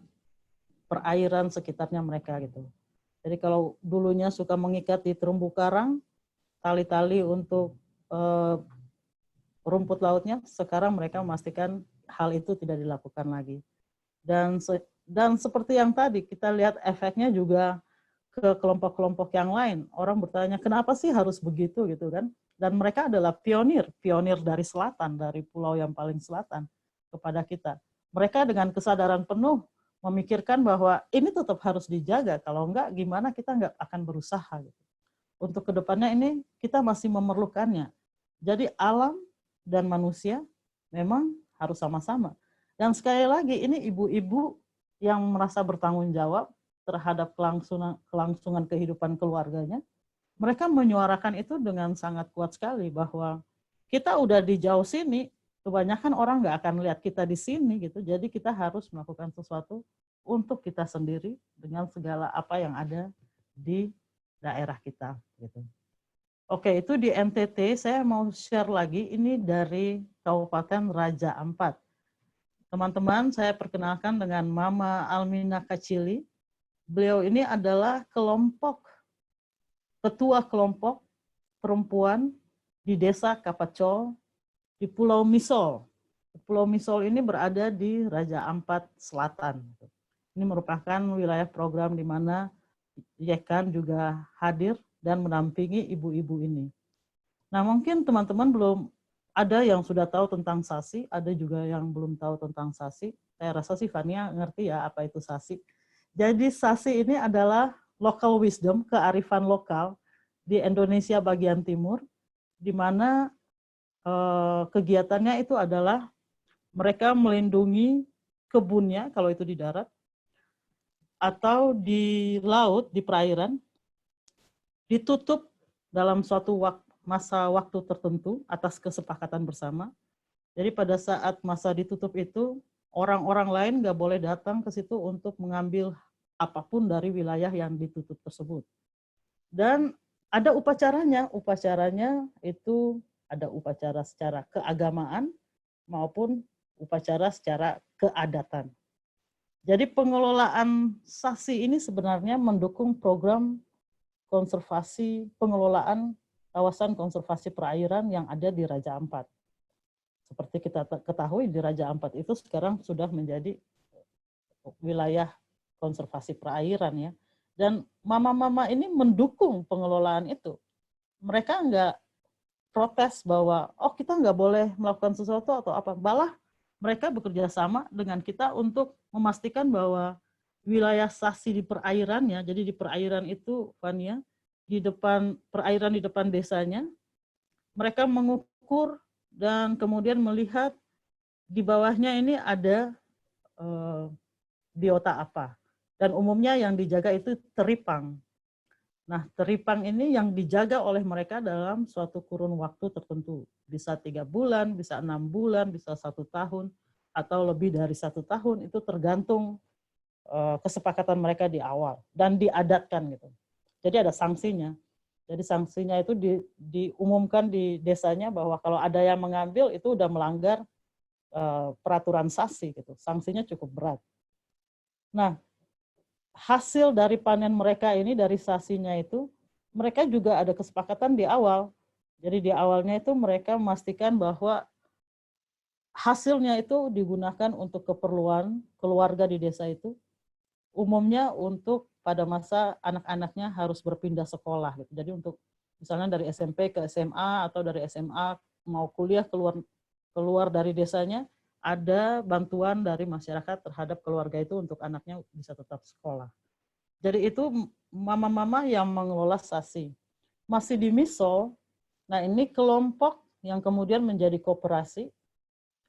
Speaker 4: perairan sekitarnya mereka gitu. Jadi kalau dulunya suka mengikat di terumbu karang, tali-tali untuk rumput lautnya, sekarang mereka memastikan hal itu tidak dilakukan lagi. Dan seperti yang tadi, kita lihat efeknya juga ke kelompok-kelompok yang lain. Orang bertanya, kenapa sih harus begitu gitu kan? Dan mereka adalah pionir dari selatan, dari pulau yang paling selatan kepada kita. Mereka dengan kesadaran penuh memikirkan bahwa ini tetap harus dijaga, kalau enggak gimana kita enggak akan berusaha. Gitu. Untuk kedepannya ini kita masih memerlukannya. Jadi alam dan manusia memang harus sama-sama. Dan sekali lagi ini ibu-ibu yang merasa bertanggung jawab terhadap kelangsungan kehidupan keluarganya, mereka menyuarakan itu dengan sangat kuat sekali bahwa kita udah di jauh sini, kebanyakan orang nggak akan lihat kita di sini gitu. Jadi kita harus melakukan sesuatu untuk kita sendiri dengan segala apa yang ada di daerah kita. Gitu. Oke, itu di NTT. Saya mau share lagi, ini dari Kabupaten Raja Ampat. Teman-teman, saya perkenalkan dengan Mama Almina Kacili. Beliau ini adalah ketua kelompok perempuan di Desa Kapacol, di Pulau Misol. Pulau Misol ini berada di Raja Ampat Selatan. Ini merupakan wilayah program di mana Yekan juga hadir dan mendampingi ibu-ibu ini. Nah, mungkin teman-teman belum ada yang sudah tahu tentang SASI, ada juga yang belum tahu tentang SASI. Saya rasa sih Fania ngerti ya apa itu SASI. Jadi SASI ini adalah local wisdom, kearifan lokal di Indonesia bagian timur, di mana kegiatannya itu adalah mereka melindungi kebunnya kalau itu di darat, atau di laut, di perairan, ditutup dalam suatu masa waktu tertentu atas kesepakatan bersama. Jadi pada saat masa ditutup itu, orang-orang lain nggak boleh datang ke situ untuk mengambil apapun dari wilayah yang ditutup tersebut. Dan ada upacaranya itu ada upacara secara keagamaan maupun upacara secara keadatan. Jadi pengelolaan SASI ini sebenarnya mendukung program konservasi pengelolaan kawasan konservasi perairan yang ada di Raja Ampat. Seperti kita ketahui di Raja Ampat itu sekarang sudah menjadi wilayah konservasi perairan ya. Dan mama-mama ini mendukung pengelolaan itu. Mereka nggak protes bahwa kita nggak boleh melakukan sesuatu atau apa. Malah mereka bekerja sama dengan kita untuk memastikan bahwa wilayah SASI di perairannya, jadi di perairan itu, Fania, di depan perairan di depan desanya, mereka mengukur dan kemudian melihat di bawahnya ini ada biota apa. Dan umumnya yang dijaga itu teripang. Nah, teripang ini yang dijaga oleh mereka dalam suatu kurun waktu tertentu. Bisa 3 bulan, bisa 6 bulan, bisa 1 tahun, atau lebih dari 1 tahun, itu tergantung kesepakatan mereka di awal. Dan diadatkan gitu. Jadi ada sanksinya. Jadi sanksinya itu diumumkan di desanya bahwa kalau ada yang mengambil itu udah melanggar peraturan SASI gitu. Sanksinya cukup berat. Nah, hasil dari panen mereka ini, dari SASI-nya itu, mereka juga ada kesepakatan di awal. Jadi di awalnya itu mereka memastikan bahwa hasilnya itu digunakan untuk keperluan keluarga di desa itu, umumnya untuk pada masa anak-anaknya harus berpindah sekolah. Gitu. Jadi untuk misalnya dari SMP ke SMA atau dari SMA mau kuliah keluar dari desanya, ada bantuan dari masyarakat terhadap keluarga itu untuk anaknya bisa tetap sekolah. Jadi itu mama-mama yang mengelola SASI. Masih di Misol, nah ini kelompok yang kemudian menjadi koperasi.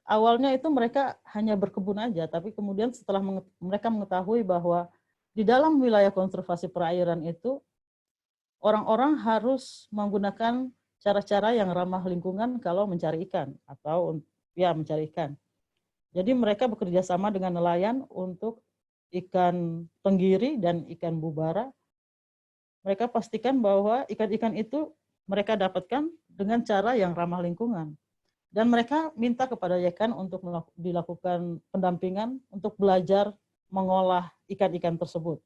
Speaker 4: Awalnya itu mereka hanya berkebun aja, tapi kemudian setelah mereka mengetahui bahwa di dalam wilayah konservasi perairan itu, orang-orang harus menggunakan cara-cara yang ramah lingkungan kalau mencari ikan, atau ya mencari ikan. Jadi mereka bekerja sama dengan nelayan untuk ikan tenggiri dan ikan bubara. Mereka pastikan bahwa ikan-ikan itu mereka dapatkan dengan cara yang ramah lingkungan. Dan mereka minta kepada Yekan untuk dilakukan pendampingan untuk belajar mengolah ikan-ikan tersebut.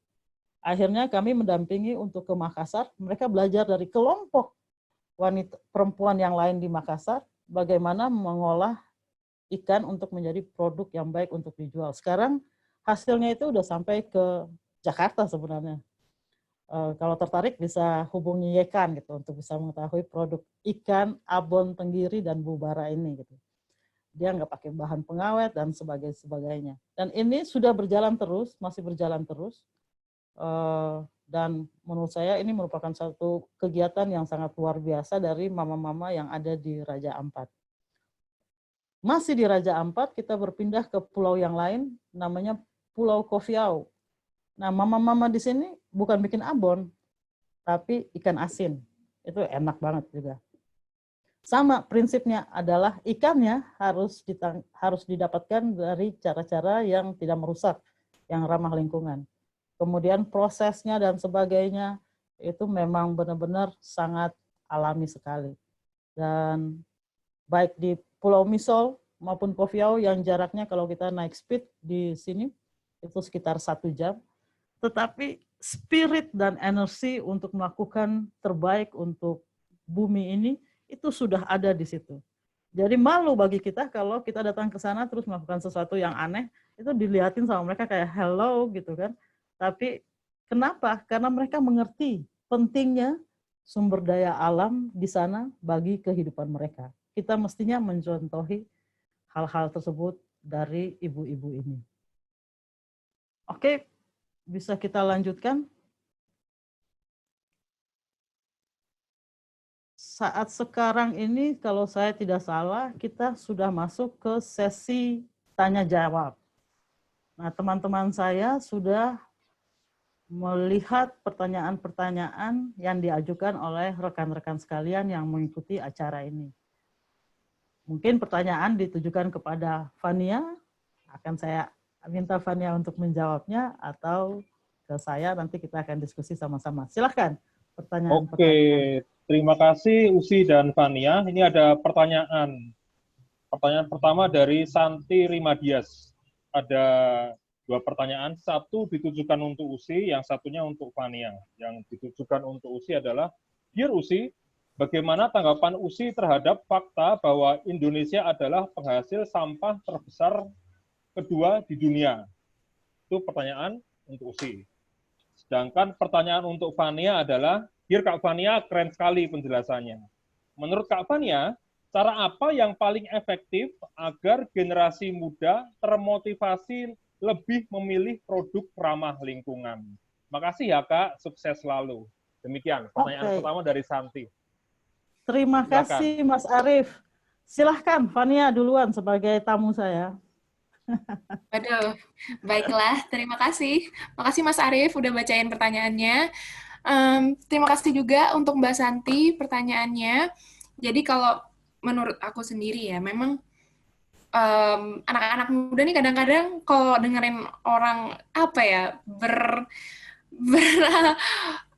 Speaker 4: Akhirnya kami mendampingi untuk ke Makassar. Mereka belajar dari kelompok wanita perempuan yang lain di Makassar bagaimana mengolah ikan untuk menjadi produk yang baik untuk dijual. Sekarang hasilnya itu udah sampai ke Jakarta sebenarnya. Kalau tertarik bisa hubungi Yekan gitu untuk bisa mengetahui produk ikan, abon, tenggiri, dan bubara ini gitu. Dia nggak pakai bahan pengawet dan sebagainya. Dan ini sudah berjalan terus, masih berjalan terus. Dan menurut saya ini merupakan satu kegiatan yang sangat luar biasa dari mama-mama yang ada di Raja Ampat. Masih di Raja Ampat, kita berpindah ke pulau yang lain, namanya Pulau Kofiau. Nah, mama-mama di sini bukan bikin abon, tapi ikan asin. Itu enak banget juga. Sama prinsipnya adalah ikannya harus didapatkan dari cara-cara yang tidak merusak yang ramah lingkungan. Kemudian prosesnya dan sebagainya itu memang benar-benar sangat alami sekali. Dan baik di Pulau Misol maupun Poviao yang jaraknya kalau kita naik speed di sini itu sekitar 1 jam. Tetapi spirit dan energi untuk melakukan terbaik untuk bumi ini itu sudah ada di situ. Jadi malu bagi kita kalau kita datang ke sana terus melakukan sesuatu yang aneh, itu dilihatin sama mereka kayak hello gitu kan. Tapi kenapa? Karena mereka mengerti pentingnya sumber daya alam di sana bagi kehidupan mereka. Kita mestinya mencontohi hal-hal tersebut dari ibu-ibu ini. Oke, bisa kita lanjutkan? Saat sekarang ini, kalau saya tidak salah, kita sudah masuk ke sesi tanya-jawab. Nah, teman-teman saya sudah melihat pertanyaan-pertanyaan yang diajukan oleh rekan-rekan sekalian yang mengikuti acara ini. Mungkin pertanyaan ditujukan kepada Fania, akan saya minta Fania untuk menjawabnya, atau ke saya, nanti kita akan diskusi sama-sama. Silahkan pertanyaan-pertanyaan.
Speaker 3: Oke, terima kasih Usi dan Fania. Ini ada pertanyaan. Pertanyaan pertama dari Santi Rimadias. Ada 2 pertanyaan, satu ditujukan untuk Usi, yang satunya untuk Fania. Yang ditujukan untuk Usi adalah, Dear Usi, bagaimana tanggapan Usi terhadap fakta bahwa Indonesia adalah penghasil sampah terbesar kedua di dunia? Itu pertanyaan untuk Usi. Sedangkan pertanyaan untuk Fania adalah, Dear Kak Fania, keren sekali penjelasannya. Menurut Kak Fania, cara apa yang paling efektif agar generasi muda termotivasi lebih memilih produk ramah lingkungan? Makasih ya Kak, sukses selalu. Demikian pertanyaan pertama dari Santi.
Speaker 4: Terima kasih Mas Arief. Silahkan Fania duluan sebagai tamu saya.
Speaker 1: Waduh, baiklah, terima kasih. Makasih Mas Arief udah bacain pertanyaannya. Terima kasih juga untuk Mbak Santi pertanyaannya. Jadi kalau menurut aku sendiri ya, memang anak-anak muda nih kadang-kadang kalau dengerin orang apa ya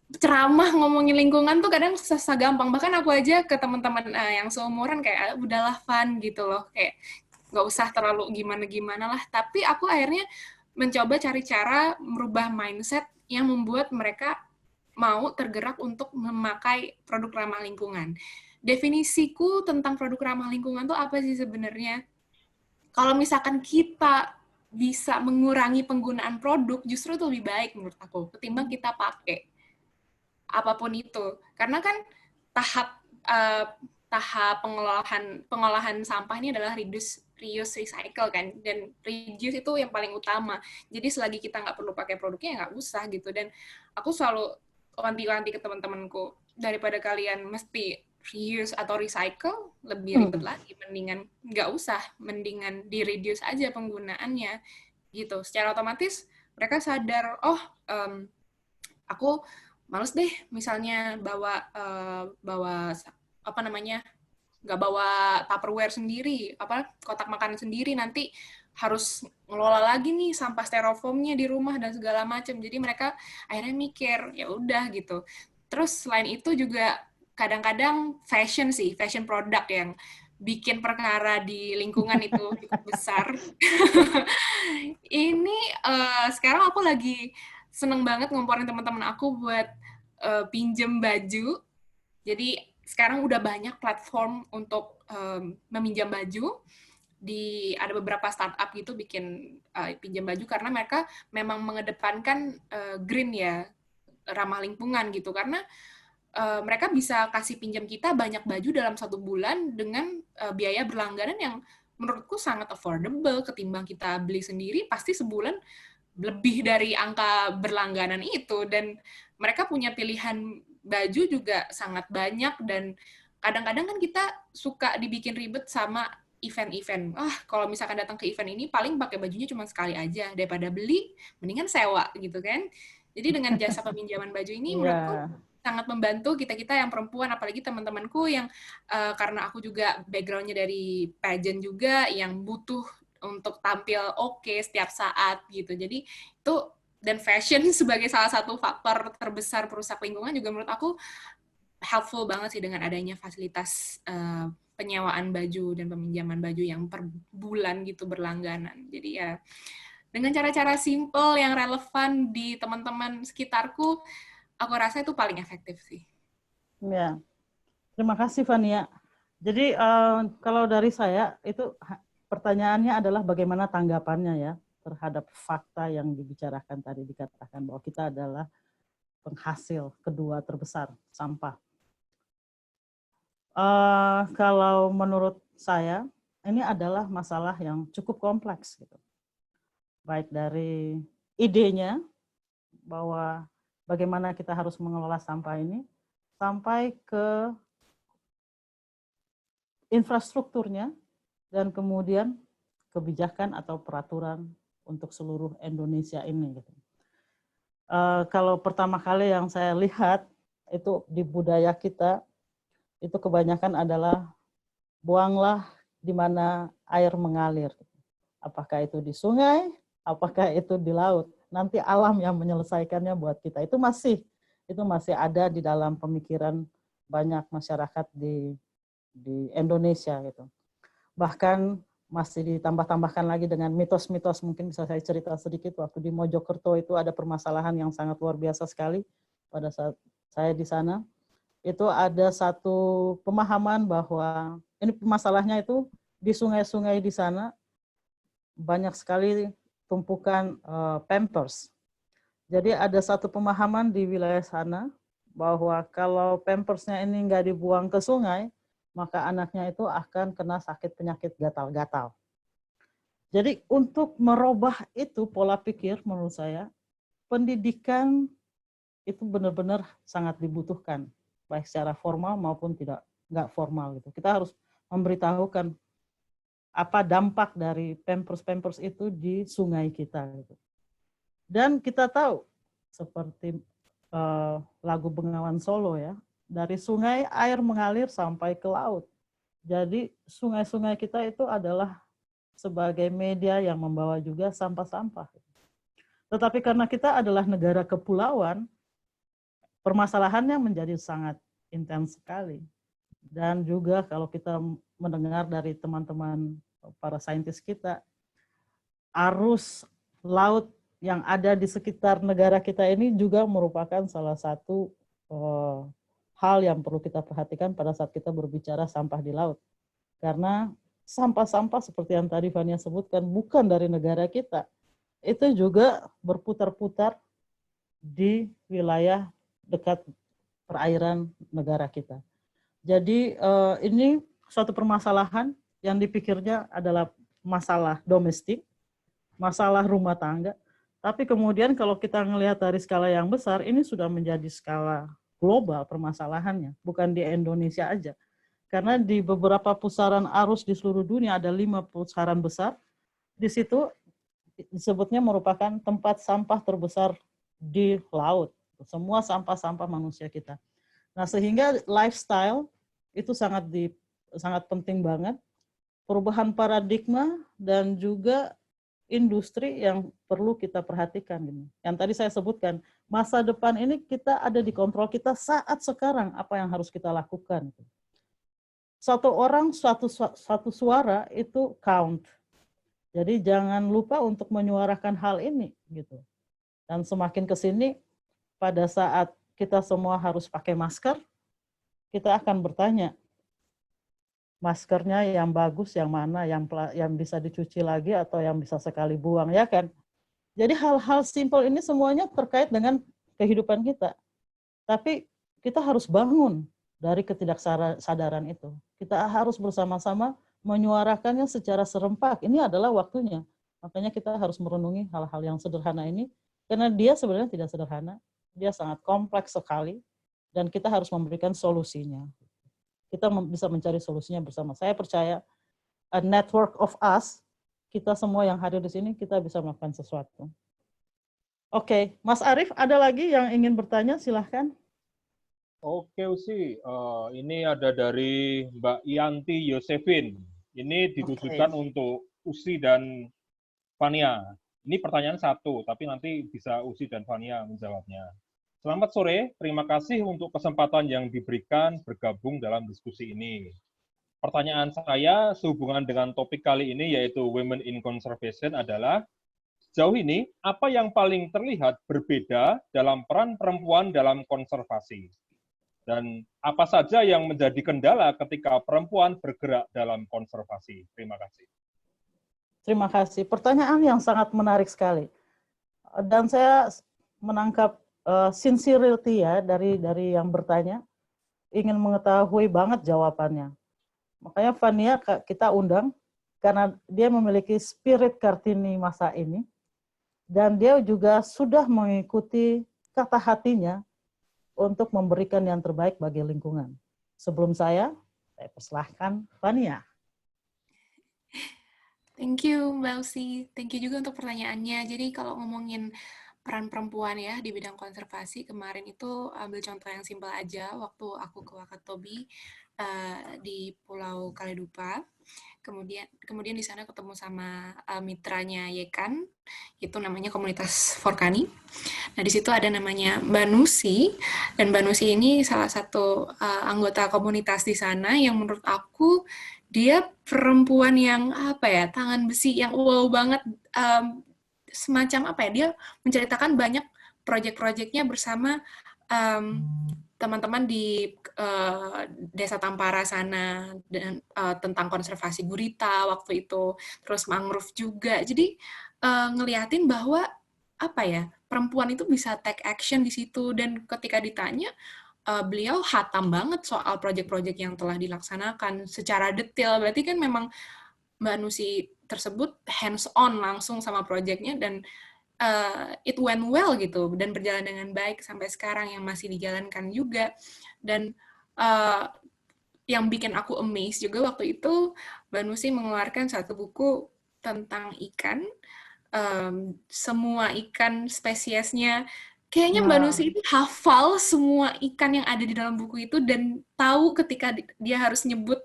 Speaker 1: ceramah ngomongin lingkungan tuh kadang susah gampang. Bahkan aku aja ke teman-teman yang seumuran kayak udahlah fun gitu loh, kayak nggak usah terlalu gimana-gimana lah. Tapi aku akhirnya mencoba cari cara merubah mindset yang membuat mereka mau tergerak untuk memakai produk ramah lingkungan. Definisiku tentang produk ramah lingkungan tuh apa sih sebenarnya? Kalau misalkan kita bisa mengurangi penggunaan produk, justru itu lebih baik menurut aku, ketimbang kita pakai apapun itu. Karena kan tahap pengolahan sampah ini adalah reduce, reuse, recycle kan, dan reduce itu yang paling utama. Jadi selagi kita nggak perlu pakai produknya, ya nggak usah gitu. Dan aku selalu wanti-wanti ke teman-temanku, daripada kalian mesti reuse atau recycle, lebih ribet lagi, mendingan nggak usah, mendingan di-reduce aja penggunaannya, gitu. Secara otomatis, mereka sadar, aku males deh, misalnya bawa apa namanya, nggak bawa Tupperware sendiri, kotak makanan sendiri, nanti harus ngelola lagi nih sampah styrofoamnya di rumah dan segala macam. Jadi mereka akhirnya mikir, ya udah gitu. Terus selain itu juga kadang-kadang fashion produk yang bikin perkara di lingkungan itu cukup besar. Ini sekarang aku lagi seneng banget ngomporin teman-teman aku buat pinjem baju. Jadi sekarang udah banyak platform untuk meminjam baju. Ada beberapa startup gitu bikin pinjam baju karena mereka memang mengedepankan green ya, ramah lingkungan gitu. Karena mereka bisa kasih pinjam kita banyak baju dalam 1 bulan dengan biaya berlangganan yang menurutku sangat affordable ketimbang kita beli sendiri, pasti sebulan lebih dari angka berlangganan itu. Dan mereka punya pilihan baju juga sangat banyak, dan kadang-kadang kan kita suka dibikin ribet sama event-event. Kalau misalkan datang ke event ini paling pakai bajunya cuma sekali aja, daripada beli mendingan sewa gitu kan. Jadi dengan jasa peminjaman baju ini menurutku sangat membantu kita-kita yang perempuan, apalagi teman-temanku yang karena aku juga background-nya dari pageant juga, yang butuh untuk tampil oke setiap saat gitu. Jadi itu, dan fashion sebagai salah satu faktor terbesar perusak lingkungan juga menurut aku helpful banget sih dengan adanya fasilitas penyewaan baju dan peminjaman baju yang per bulan gitu berlangganan. Jadi ya dengan cara-cara simple yang relevan di teman-teman sekitarku, aku rasa itu paling efektif sih.
Speaker 4: Ya, terima kasih Fania. Jadi kalau dari saya itu pertanyaannya adalah bagaimana tanggapannya ya terhadap fakta yang dibicarakan tadi, dikatakan bahwa kita adalah penghasil kedua terbesar sampah. Kalau menurut saya ini adalah masalah yang cukup kompleks gitu. Baik dari idenya bahwa bagaimana kita harus mengelola sampah ini sampai ke infrastrukturnya dan kemudian kebijakan atau peraturan untuk seluruh Indonesia ini gitu. Kalau pertama kali yang saya lihat itu di budaya kita itu kebanyakan adalah buanglah di mana air mengalir. Apakah itu di sungai, apakah itu di laut. Nanti alam yang menyelesaikannya buat kita. Itu masih ada di dalam pemikiran banyak masyarakat di Indonesia gitu. Bahkan masih ditambah-tambahkan lagi dengan mitos-mitos, mungkin bisa saya cerita sedikit. Waktu di Mojokerto itu ada permasalahan yang sangat luar biasa sekali pada saat saya di sana. Itu ada satu pemahaman bahwa ini masalahnya itu di sungai-sungai di sana banyak sekali tumpukan Pampers. Jadi ada satu pemahaman di wilayah sana bahwa kalau Pampersnya ini nggak dibuang ke sungai, maka anaknya itu akan kena sakit penyakit gatal-gatal. Jadi untuk merubah itu pola pikir menurut saya, pendidikan itu benar-benar sangat dibutuhkan, baik secara formal maupun nggak formal gitu. Kita harus memberitahukan apa dampak dari Pampers itu di sungai kita gitu. Dan kita tahu seperti lagu Bengawan Solo ya, dari sungai air mengalir sampai ke laut. Jadi sungai-sungai kita itu adalah sebagai media yang membawa juga sampah-sampah. Tetapi karena kita adalah negara kepulauan, permasalahannya menjadi sangat intens sekali. Dan juga kalau kita mendengar dari teman-teman para saintis kita, arus laut yang ada di sekitar negara kita ini juga merupakan salah satu hal yang perlu kita perhatikan pada saat kita berbicara sampah di laut. Karena sampah-sampah seperti yang tadi Fania sebutkan bukan dari negara kita. Itu juga berputar-putar di wilayah dekat perairan negara kita. Jadi ini suatu permasalahan yang dipikirnya adalah masalah domestik, masalah rumah tangga, tapi kemudian kalau kita melihat dari skala yang besar, ini sudah menjadi skala global permasalahannya, bukan di Indonesia aja. Karena di beberapa pusaran arus di seluruh dunia ada 5 pusaran besar, di situ disebutnya merupakan tempat sampah terbesar di laut. Semua sampah-sampah manusia kita. Nah, sehingga lifestyle itu sangat penting banget. Perubahan paradigma dan juga industri yang perlu kita perhatikan. Yang tadi saya sebutkan, masa depan ini kita ada di kontrol kita saat sekarang apa yang harus kita lakukan. Satu orang, satu suara itu count. Jadi jangan lupa untuk menyuarakan hal ini gitu. Dan semakin ke sini, pada saat kita semua harus pakai masker, kita akan bertanya, maskernya yang bagus yang mana, yang bisa dicuci lagi atau yang bisa sekali buang, ya kan? Jadi hal-hal simpel ini semuanya terkait dengan kehidupan kita. Tapi kita harus bangun dari ketidaksadaran itu. Kita harus bersama-sama menyuarakannya secara serempak. Ini adalah waktunya. Makanya kita harus merenungi hal-hal yang sederhana ini, karena dia sebenarnya tidak sederhana. Dia sangat kompleks sekali, dan kita harus memberikan solusinya. Kita bisa mencari solusinya bersama. Saya percaya a network of us, kita semua yang hadir di sini, kita bisa melakukan sesuatu. Oke, Mas Arief, ada lagi yang ingin bertanya? Silahkan.
Speaker 3: Oke, Usi. Ini ada dari Mbak Yanti Yosefin. Ini ditujukan untuk Usi dan Fania. Ini pertanyaan satu, tapi nanti bisa Usi dan Fania menjawabnya. Selamat sore, terima kasih untuk kesempatan yang diberikan bergabung dalam diskusi ini. Pertanyaan saya sehubungan dengan topik kali ini yaitu Women in Conservation adalah, sejauh ini apa yang paling terlihat berbeda dalam peran perempuan dalam konservasi? Dan apa saja yang menjadi kendala ketika perempuan bergerak dalam konservasi? Terima kasih.
Speaker 4: Terima kasih. Pertanyaan yang sangat menarik sekali. Dan saya menangkap sincerity ya dari yang bertanya, ingin mengetahui banget jawabannya. Makanya Fania kita undang karena dia memiliki spirit Kartini masa ini dan dia juga sudah mengikuti kata hatinya untuk memberikan yang terbaik bagi lingkungan. Sebelum saya persilahkan Fania.
Speaker 1: Thank you, Mbak Usi. Thank you juga untuk pertanyaannya. Jadi kalau ngomongin peran perempuan ya di bidang konservasi, kemarin itu ambil contoh yang simpel aja, waktu aku ke Wakatobi di Pulau Kaledupa. Kemudian di sana ketemu sama mitranya Yekan, itu namanya komunitas Forkani. Nah, di situ ada namanya Mbak Nusi, dan Mbak Nusi ini salah satu anggota komunitas di sana yang menurut aku dia perempuan yang apa ya, tangan besi yang wow banget, semacam apa ya, dia menceritakan banyak proyek-proyeknya bersama teman-teman di Desa Tampara sana dan tentang konservasi gurita waktu itu, terus mangrove juga. Jadi ngeliatin bahwa apa ya, perempuan itu bisa take action di situ, dan ketika ditanya beliau hatam banget soal proyek-proyek yang telah dilaksanakan secara detail. Berarti kan memang Mbak Nusi tersebut hands on langsung sama proyeknya, dan it went well gitu, dan berjalan dengan baik sampai sekarang yang masih dijalankan juga. Dan yang bikin aku amazed juga waktu itu, Mbak Nusi mengeluarkan satu buku tentang ikan, semua ikan spesiesnya. Kayaknya Mbak Nusi itu hafal semua ikan yang ada di dalam buku itu dan tahu ketika dia harus nyebut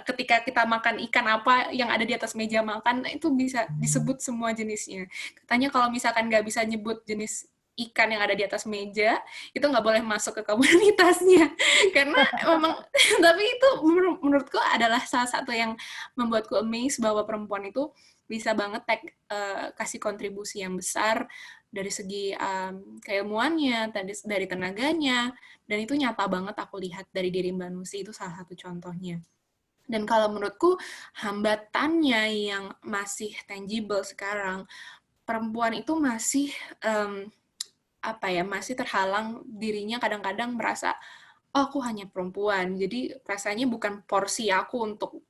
Speaker 1: ketika kita makan ikan apa yang ada di atas meja makan, itu bisa disebut semua jenisnya. Katanya kalau misalkan nggak bisa nyebut jenis ikan yang ada di atas meja, itu nggak boleh masuk ke komunitasnya. Karena memang, tapi itu menurutku adalah salah satu yang membuatku amazed bahwa perempuan itu bisa banget kasih kontribusi yang besar dari segi keilmuannya, dari tenaganya, dan itu nyata banget aku lihat dari diri Mbak Nusi, itu salah satu contohnya. Dan kalau menurutku hambatannya yang masih tangible sekarang, perempuan itu masih masih terhalang dirinya, kadang-kadang merasa, oh aku hanya perempuan, jadi rasanya bukan porsi aku untuk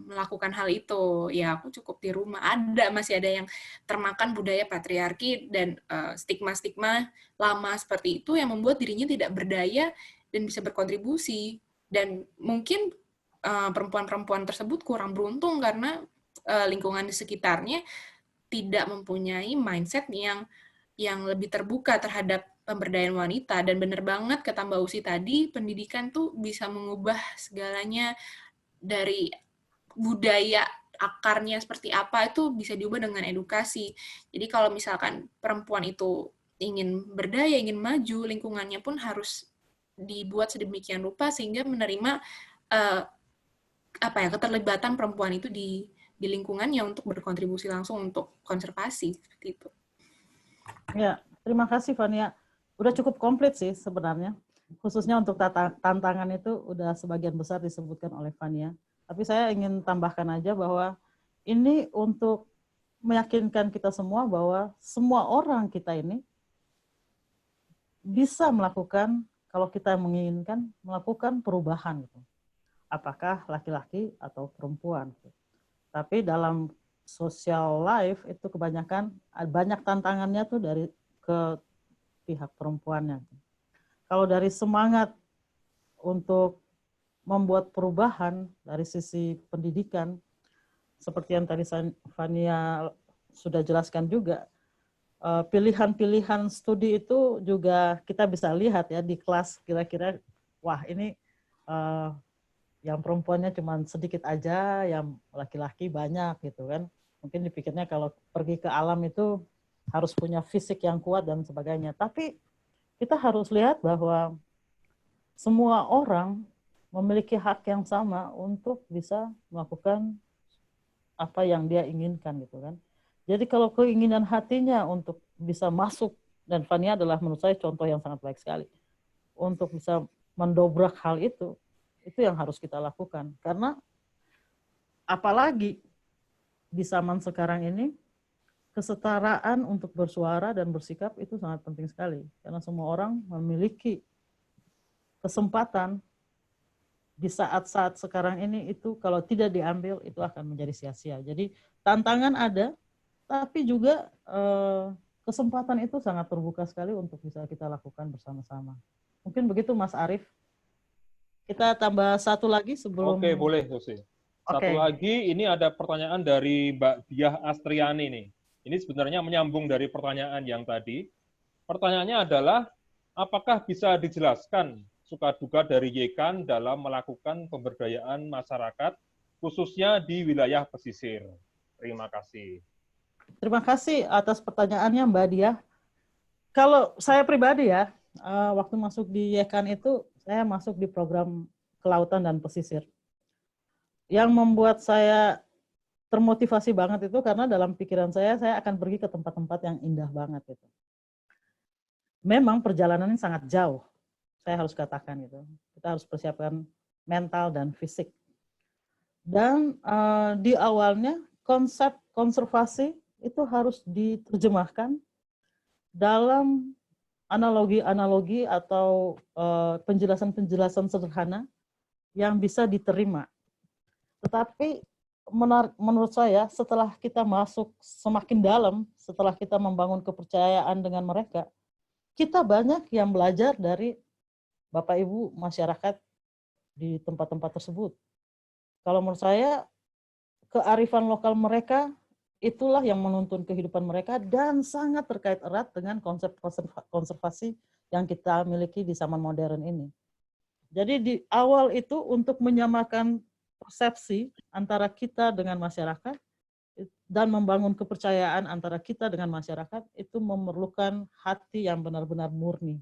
Speaker 1: melakukan hal itu. Ya aku cukup di rumah. Masih ada yang termakan budaya patriarki dan stigma-stigma lama seperti itu yang membuat dirinya tidak berdaya dan bisa berkontribusi. Dan mungkin perempuan-perempuan tersebut kurang beruntung karena lingkungan di sekitarnya tidak mempunyai mindset yang lebih terbuka terhadap pemberdayaan wanita. Dan benar banget kata Mbak Usi tadi, pendidikan tuh bisa mengubah segalanya, dari budaya akarnya seperti apa itu bisa diubah dengan edukasi. Jadi kalau misalkan perempuan itu ingin berdaya, ingin maju, lingkungannya pun harus dibuat sedemikian rupa sehingga menerima keterlibatan perempuan itu di lingkungannya untuk berkontribusi langsung untuk konservasi seperti itu.
Speaker 4: Ya, terima kasih Fania. Udah cukup komplit sih sebenarnya. Khususnya untuk tantangan itu udah sebagian besar disebutkan oleh Fania. Tapi saya ingin tambahkan aja bahwa ini untuk meyakinkan kita semua bahwa semua orang kita ini bisa melakukan, kalau kita menginginkan, melakukan perubahan. Gitu. Apakah laki-laki atau perempuan. Gitu. Tapi dalam social life itu kebanyakan, banyak tantangannya tuh dari ke pihak perempuannya. Kalau dari semangat untuk membuat perubahan dari sisi pendidikan, seperti yang tadi Fania sudah jelaskan juga, pilihan-pilihan studi itu juga kita bisa lihat ya di kelas kira-kira, wah ini yang perempuannya cuma sedikit aja, yang laki-laki banyak gitu kan. Mungkin dipikirnya kalau pergi ke alam itu harus punya fisik yang kuat dan sebagainya. Tapi kita harus lihat bahwa semua orang memiliki hak yang sama untuk bisa melakukan apa yang dia inginkan gitu kan. Jadi kalau keinginan hatinya untuk bisa masuk, dan Fania adalah menurut saya contoh yang sangat baik sekali, untuk bisa mendobrak hal itu yang harus kita lakukan. Karena apalagi di zaman sekarang ini, kesetaraan untuk bersuara dan bersikap itu sangat penting sekali. Karena semua orang memiliki kesempatan di saat-saat sekarang ini, itu kalau tidak diambil itu akan menjadi sia-sia. Jadi tantangan ada, tapi juga kesempatan itu sangat terbuka sekali untuk bisa kita lakukan bersama-sama. Mungkin begitu Mas Arief. Kita tambah satu lagi sebelum...
Speaker 3: Oke, boleh Usi. Satu lagi, ini ada pertanyaan dari Mbak Diah Astriani nih. Ini sebenarnya menyambung dari pertanyaan yang tadi. Pertanyaannya adalah, apakah bisa dijelaskan suka duka dari YKAN dalam melakukan pemberdayaan masyarakat, khususnya di wilayah pesisir? Terima kasih.
Speaker 4: Terima kasih atas pertanyaannya Mbak Diah. Kalau saya pribadi ya, waktu masuk di YKAN itu, saya masuk di program kelautan dan pesisir. Yang membuat saya termotivasi banget itu karena dalam pikiran saya akan pergi ke tempat-tempat yang indah banget gitu. Memang perjalanannya sangat jauh, saya harus katakan gitu. Kita harus persiapkan mental dan fisik. Dan di awalnya konsep konservasi itu harus diterjemahkan dalam analogi-analogi atau penjelasan-penjelasan sederhana yang bisa diterima. Tetapi menurut saya setelah kita masuk semakin dalam, setelah kita membangun kepercayaan dengan mereka, kita banyak yang belajar dari Bapak Ibu masyarakat di tempat-tempat tersebut. Kalau menurut saya, kearifan lokal mereka itulah yang menuntun kehidupan mereka dan sangat terkait erat dengan konsep konservasi yang kita miliki di zaman modern ini. Jadi di awal itu untuk menyamakan persepsi antara kita dengan masyarakat dan membangun kepercayaan antara kita dengan masyarakat itu memerlukan hati yang benar-benar murni.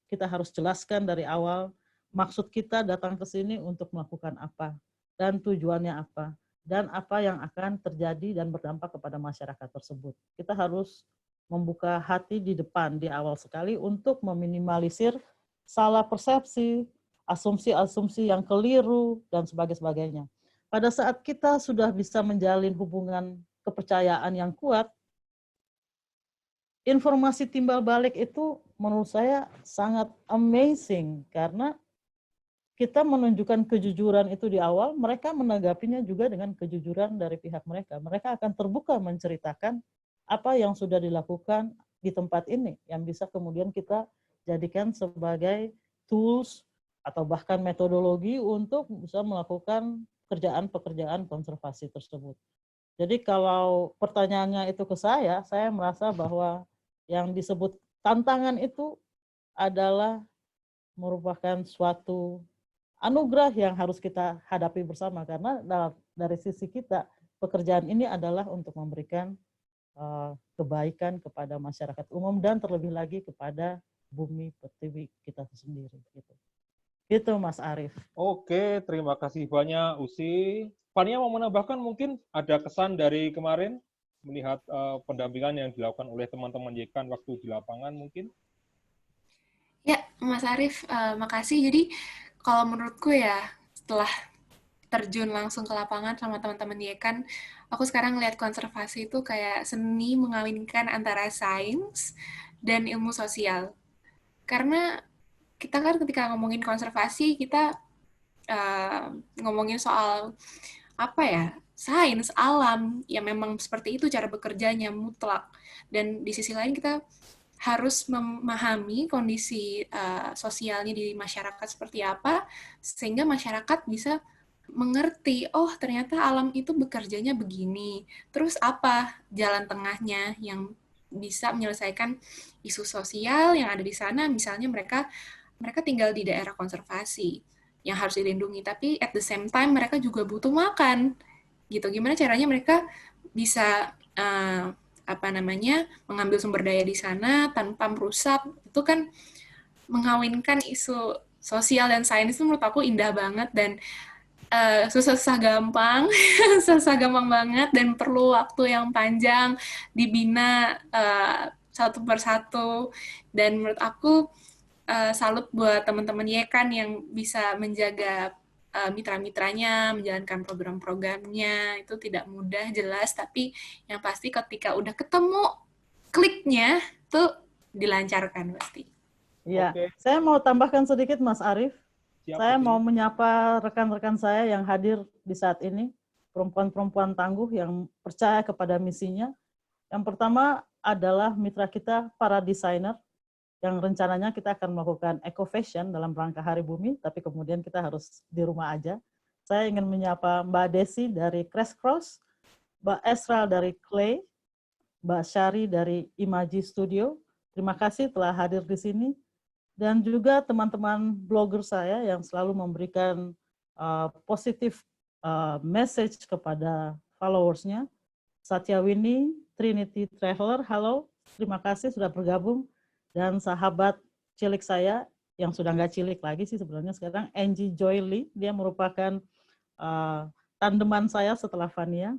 Speaker 4: Kita harus jelaskan dari awal maksud kita datang ke sini untuk melakukan apa dan tujuannya apa dan apa yang akan terjadi dan berdampak kepada masyarakat tersebut. Kita harus membuka hati di depan, di awal sekali untuk meminimalisir salah persepsi, asumsi-asumsi yang keliru, dan sebagainya. Pada saat kita sudah bisa menjalin hubungan kepercayaan yang kuat, informasi timbal balik itu menurut saya sangat amazing karena kita menunjukkan kejujuran itu di awal, mereka menanggapinya juga dengan kejujuran dari pihak mereka. Mereka akan terbuka menceritakan apa yang sudah dilakukan di tempat ini yang bisa kemudian kita jadikan sebagai tools atau bahkan metodologi untuk bisa melakukan pekerjaan konservasi tersebut. Jadi kalau pertanyaannya itu ke saya merasa bahwa yang disebut tantangan itu adalah merupakan suatu anugerah yang harus kita hadapi bersama karena dari sisi kita pekerjaan ini adalah untuk memberikan kebaikan kepada masyarakat umum dan terlebih lagi kepada bumi pertiwi kita sendiri gitu. Gitu Mas Arief.
Speaker 3: Oke, terima kasih banyak Usi. Fania mau menambahkan mungkin ada kesan dari kemarin melihat pendampingan yang dilakukan oleh teman-teman YKAN waktu di lapangan mungkin?
Speaker 1: Ya, Mas Arief, makasih. Jadi kalau menurutku ya, setelah terjun langsung ke lapangan sama teman-teman YKAN, aku sekarang ngelihat konservasi itu kayak seni mengawinkan antara sains dan ilmu sosial. Karena kita kan ketika ngomongin konservasi, kita ngomongin soal apa ya, sains, alam, ya memang seperti itu cara bekerjanya mutlak. Dan di sisi lain kita harus memahami kondisi sosialnya di masyarakat seperti apa, sehingga masyarakat bisa mengerti, oh ternyata alam itu bekerjanya begini. Terus apa jalan tengahnya yang bisa menyelesaikan isu sosial yang ada di sana, misalnya mereka tinggal di daerah konservasi. yang harus dilindungi, tapi at the same time mereka juga butuh makan gitu. Gimana caranya mereka bisa mengambil sumber daya di sana tanpa merusak? Itu kan mengawinkan isu sosial dan sains itu menurut aku indah banget, dan susah-susah gampang, susah gampang banget, dan perlu waktu yang panjang dibina satu persatu. Dan menurut aku salut buat teman-teman Yekan yang bisa menjaga mitra-mitranya, menjalankan program-programnya. Itu tidak mudah, jelas, tapi yang pasti ketika udah ketemu kliknya tuh dilancarkan pasti.
Speaker 4: Iya,
Speaker 3: Oke.
Speaker 4: saya mau tambahkan sedikit Mas Arief.
Speaker 3: Siap,
Speaker 4: Saya
Speaker 3: Usi.
Speaker 4: mau menyapa rekan-rekan saya yang hadir di saat ini, perempuan-perempuan tangguh yang percaya kepada misinya. Yang pertama adalah mitra kita, para desainer, yang rencananya kita akan melakukan eco fashion dalam rangka Hari Bumi, tapi kemudian kita harus di rumah aja. Saya ingin menyapa Mbak Desi dari Crash Cross, Mbak Esra dari Clay, Mbak Syari dari Imaji Studio. Terima kasih telah hadir di sini. Dan juga teman-teman blogger saya yang selalu memberikan positif message kepada followersnya. Satya Winnie, Trinity Traveler, halo, terima kasih sudah bergabung. Dan sahabat cilik saya, yang sudah nggak cilik lagi sih sebenarnya sekarang, Angie Joy Lee, dia merupakan tandeman saya setelah Fania,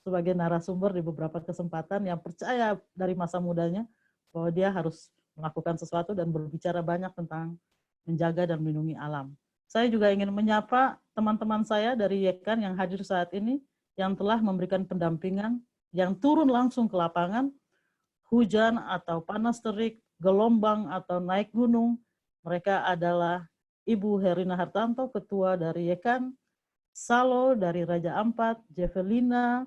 Speaker 4: sebagai narasumber di beberapa kesempatan yang percaya dari masa mudanya bahwa dia harus melakukan sesuatu dan berbicara banyak tentang menjaga dan melindungi alam. Saya juga ingin menyapa teman-teman saya dari Yekan yang hadir saat ini, yang telah memberikan pendampingan, yang turun langsung ke lapangan, hujan atau panas terik, gelombang atau naik gunung. Mereka adalah Ibu Herina Hartanto, Ketua dari Yekan, Salo dari Raja Ampat, Jevelina,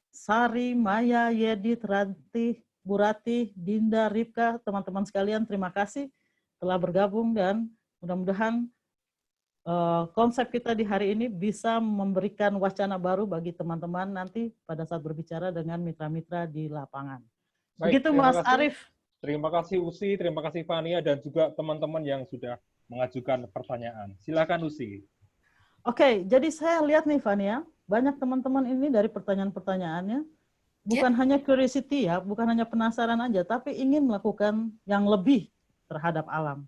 Speaker 4: Sari, Maya, Yedit, Ranti, Burati, Dinda, Ripka, teman-teman sekalian, terima kasih telah bergabung, dan mudah-mudahan konsep kita di hari ini bisa memberikan wacana baru bagi teman-teman nanti pada saat berbicara dengan mitra-mitra di lapangan.
Speaker 3: Baik,
Speaker 4: Begitu
Speaker 3: terima
Speaker 4: Mas
Speaker 3: kasih.
Speaker 4: Arief.
Speaker 3: Terima kasih Usi, terima kasih Fania, dan juga teman-teman yang sudah mengajukan pertanyaan. Silakan Usi.
Speaker 4: Oke, jadi saya lihat nih Fania, banyak teman-teman ini dari pertanyaan-pertanyaannya, bukan hanya curiosity ya, bukan hanya penasaran aja, tapi ingin melakukan yang lebih terhadap alam.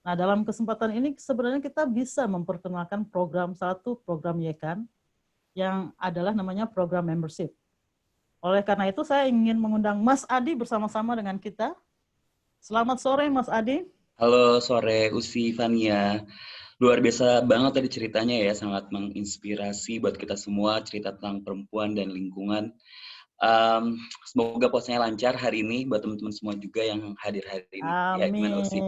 Speaker 4: Nah, dalam kesempatan ini sebenarnya kita bisa memperkenalkan program Yekan yang adalah namanya program membership. Oleh karena itu saya ingin mengundang Mas Adi bersama-sama dengan kita. Selamat sore Mas Adi.
Speaker 5: Halo sore Usi, Fania. Luar biasa banget tadi ceritanya ya, sangat menginspirasi buat kita semua, cerita tentang perempuan dan lingkungan. Semoga puasanya lancar hari ini buat teman-teman semua juga yang hadir hari ini.
Speaker 4: Amin.
Speaker 5: Ya, gimana Usi?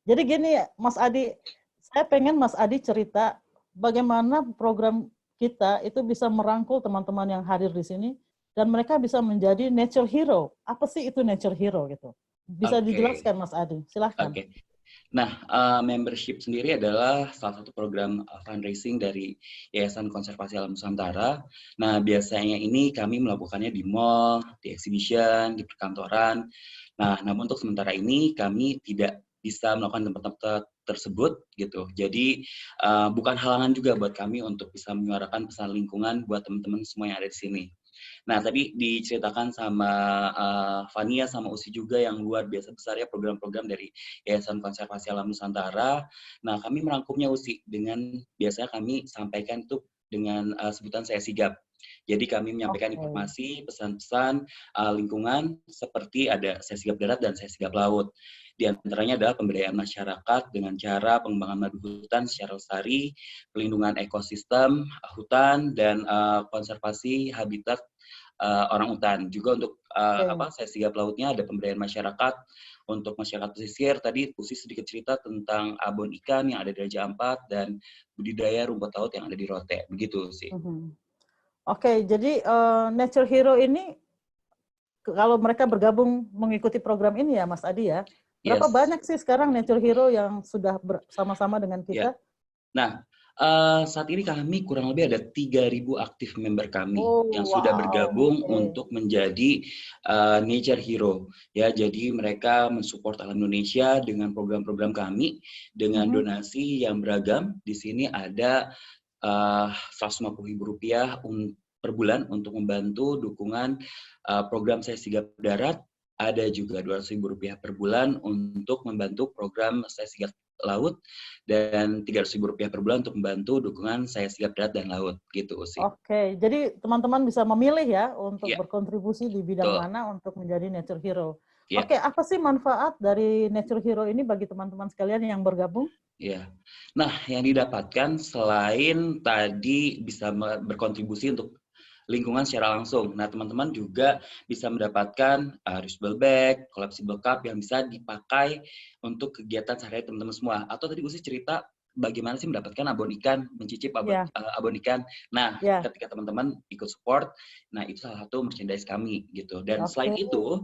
Speaker 4: Jadi gini Mas Adi, saya pengen Mas Adi cerita bagaimana program kita itu bisa merangkul teman-teman yang hadir di sini dan mereka bisa menjadi nature hero. Apa sih itu nature hero gitu? Bisa dijelaskan Mas Adi, silahkan.
Speaker 5: Oke. Nah, membership sendiri adalah salah satu program fundraising dari Yayasan Konservasi Alam Nusantara. Nah, biasanya ini kami melakukannya di mall, di exhibition, di perkantoran. Nah, namun untuk sementara ini kami tidak bisa melakukan tempat-tempat tersebut gitu. Jadi bukan halangan juga buat kami untuk bisa menyuarakan pesan lingkungan buat teman-teman semua yang ada di sini. Nah, tadi diceritakan sama Fania sama Usi juga yang luar biasa besar ya program-program dari Yayasan Konservasi Alam Nusantara. Nah, kami merangkumnya Usi dengan biasanya kami sampaikan itu dengan sebutan saya sigap. Jadi kami menyampaikan informasi, pesan-pesan lingkungan seperti ada saya sigap darat dan saya sigap laut. Di antaranya adalah pemberdayaan masyarakat dengan cara pengembangan madu hutan secara lestari, pelindungan ekosistem hutan, dan konservasi habitat orang hutan. Juga untuk saya sigap lautnya ada pemberdayaan masyarakat untuk masyarakat pesisir. Tadi Usi sedikit cerita tentang abon ikan yang ada di Raja Ampat dan budidaya rumput laut yang ada di Rote. Begitu sih.
Speaker 4: Oke, jadi Nature Hero ini kalau mereka bergabung mengikuti program ini ya Mas Adi ya, berapa banyak sih sekarang Nature Hero yang sudah bersama-sama dengan kita?
Speaker 5: Nah, Saat ini kami kurang lebih ada 3.000 aktif member kami
Speaker 4: Oh,
Speaker 5: yang sudah
Speaker 4: wow.
Speaker 5: bergabung
Speaker 4: Oke.
Speaker 5: untuk menjadi Nature Hero. Ya, jadi mereka mensupport alam Indonesia dengan program-program kami dengan donasi yang beragam. Di sini ada Rp150.000 per bulan untuk membantu dukungan program Saya Sigap Darat. Ada juga Rp200.000 per bulan untuk membantu program Saya Sigap Laut, dan Rp300.000 per bulan untuk membantu dukungan Saya Sigap Darat dan Laut, gitu sih.
Speaker 4: Oke, jadi teman-teman bisa memilih ya untuk
Speaker 5: Iya,
Speaker 4: berkontribusi di bidang
Speaker 5: betul.
Speaker 4: mana untuk menjadi Nature Hero.
Speaker 5: Iya.
Speaker 4: Oke, apa sih manfaat dari Nature Hero ini bagi teman-teman sekalian yang bergabung?
Speaker 5: Ya, nah yang didapatkan selain tadi bisa berkontribusi untuk lingkungan secara langsung. Nah, teman-teman juga bisa mendapatkan reusable bag, collapsible cup yang bisa dipakai untuk kegiatan sehari-hari teman-teman semua. Atau tadi Usi cerita bagaimana sih mendapatkan abon ikan, mencicip abon ikan. Nah, ketika teman-teman ikut support, nah itu salah satu merchandise kami gitu. Dan selain itu,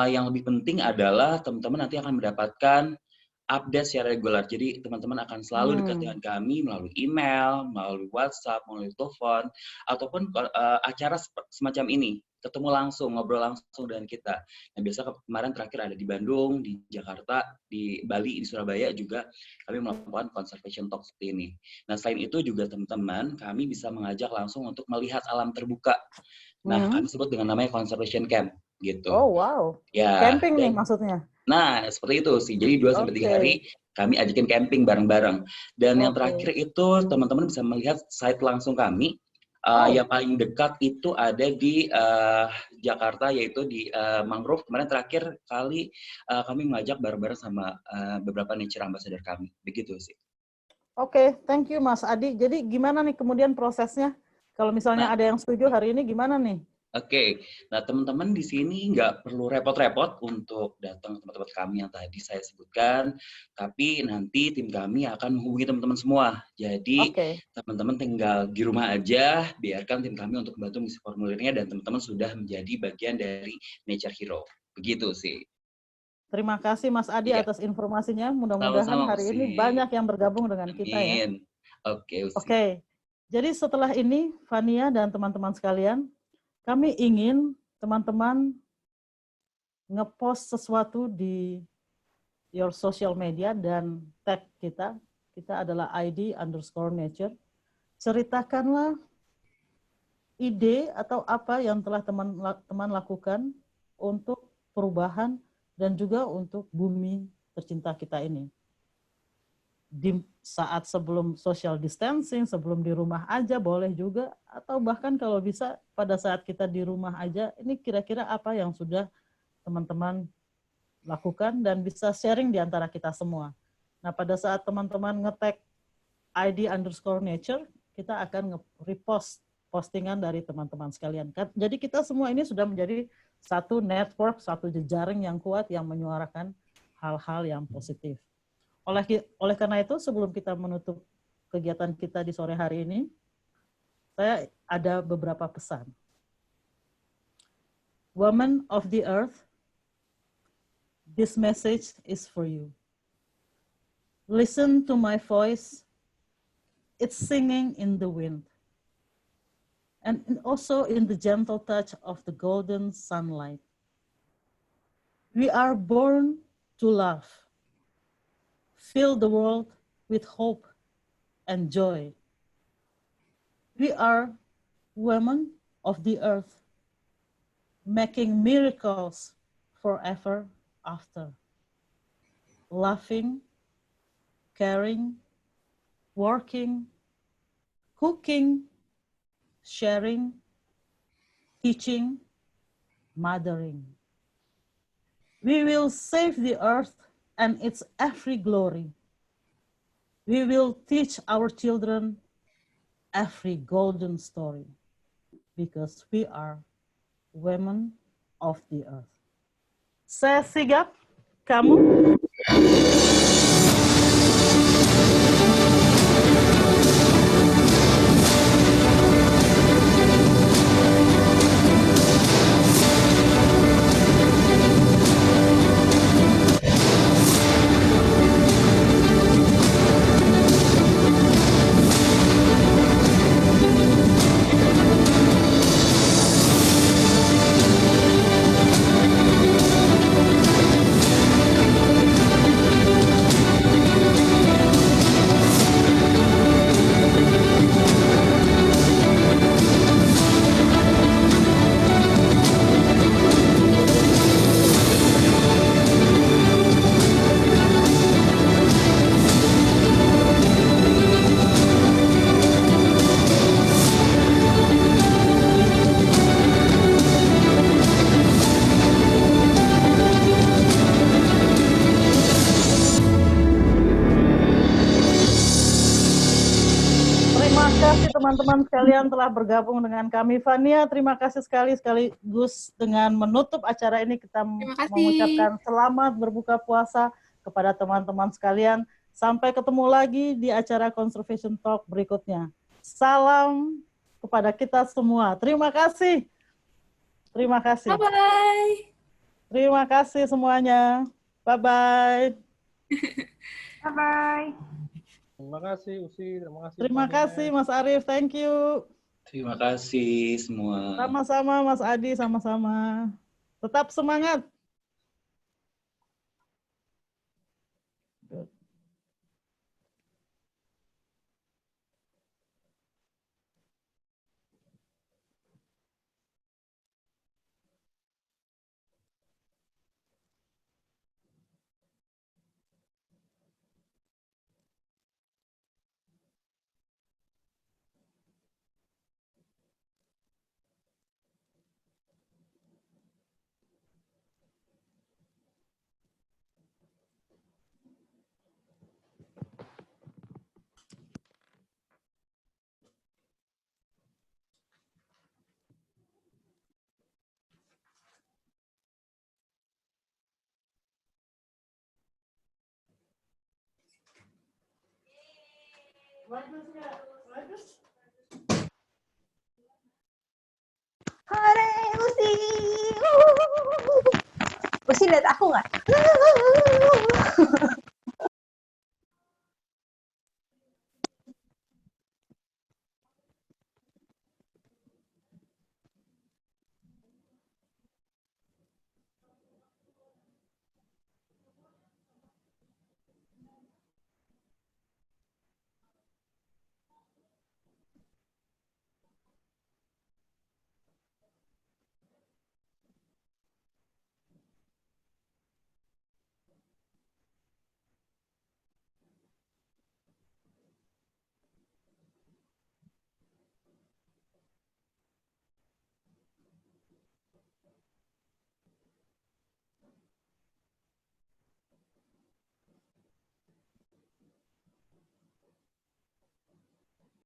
Speaker 5: yang lebih penting adalah teman-teman nanti akan mendapatkan update secara regular. Jadi teman-teman akan selalu dekat dengan kami melalui email, melalui WhatsApp, melalui telepon, ataupun acara semacam ini. Ketemu langsung, ngobrol langsung dengan kita. Nah, biasa kemarin terakhir ada di Bandung, di Jakarta, di Bali, di Surabaya juga kami melakukan conservation talk seperti ini. Nah, selain itu juga teman-teman, kami bisa mengajak langsung untuk melihat alam terbuka. Nah, kami sebut dengan namanya conservation camp gitu.
Speaker 4: Oh, wow.
Speaker 5: Ya,
Speaker 4: Camping nih maksudnya?
Speaker 5: Nah, seperti itu sih. Jadi 2-3 hari kami ajakin camping bareng-bareng. Dan yang terakhir itu teman-teman bisa melihat site langsung kami. Yang paling dekat itu ada di Jakarta, yaitu di Mangrove. Kemarin terakhir kali kami mengajak bareng-bareng sama beberapa nature ambassador kami. Begitu sih.
Speaker 4: Oke, thank you Mas Adi. Jadi gimana nih kemudian prosesnya? Kalau misalnya ada yang setuju hari ini gimana nih?
Speaker 5: Oke, nah teman-teman di sini nggak perlu repot-repot untuk datang ke tempat-tempat kami yang tadi saya sebutkan, tapi nanti tim kami akan menghubungi teman-teman semua. Jadi teman-teman tinggal di rumah aja, biarkan tim kami untuk membantu mengisi formulirnya dan teman-teman sudah menjadi bagian dari Nature Hero. Begitu sih.
Speaker 4: Terima kasih Mas Adi atas informasinya. Mudah-mudahan hari ini banyak yang bergabung dengan kita ya. Oke. Jadi setelah ini, Fania dan teman-teman sekalian, kami ingin teman-teman ngepost sesuatu di your social media dan tag kita. Kita adalah ID_nature. Ceritakanlah ide atau apa yang telah teman-teman lakukan untuk perubahan dan juga untuk bumi tercinta kita ini. Di saat sebelum social distancing, sebelum di rumah aja boleh juga, atau bahkan kalau bisa pada saat kita di rumah aja, ini kira-kira apa yang sudah teman-teman lakukan dan bisa sharing di antara kita semua. Nah, pada saat teman-teman nge-tag ID_nature, kita akan nge-repost postingan dari teman-teman sekalian. Jadi kita semua ini sudah menjadi satu network, satu jejaring yang kuat yang menyuarakan hal-hal yang positif. Oleh karena itu, sebelum kita menutup kegiatan kita di sore hari ini, saya ada beberapa pesan. Women of the earth, this message is for you. Listen to my voice. It's singing in the wind. And also in the gentle touch of the golden sunlight. We are born to love. Fill the world with hope and joy. We are women of the earth, making miracles forever after. Laughing, caring, working, cooking, sharing, teaching, mothering. We will save the earth and its every glory. We will teach our children every golden story because we are women of the earth. Saya sigap, kamu? teman-teman sekalian telah bergabung dengan kami. Fania, terima kasih sekaligus dengan menutup acara ini kita mengucapkan selamat berbuka puasa kepada teman-teman sekalian. Sampai ketemu lagi di acara Conservation Talk berikutnya. Salam kepada kita semua. Terima kasih. Terima kasih.
Speaker 1: Bye-bye.
Speaker 4: Terima kasih semuanya. Bye-bye.
Speaker 2: Bye-bye.
Speaker 3: Terima kasih Usi,
Speaker 4: Terima kasih Mas Arief, thank you.
Speaker 5: Terima kasih semua.
Speaker 4: Sama-sama Mas Adi, sama-sama. Tetap semangat.
Speaker 2: Hore, Usi. Usi lihat aku nggak?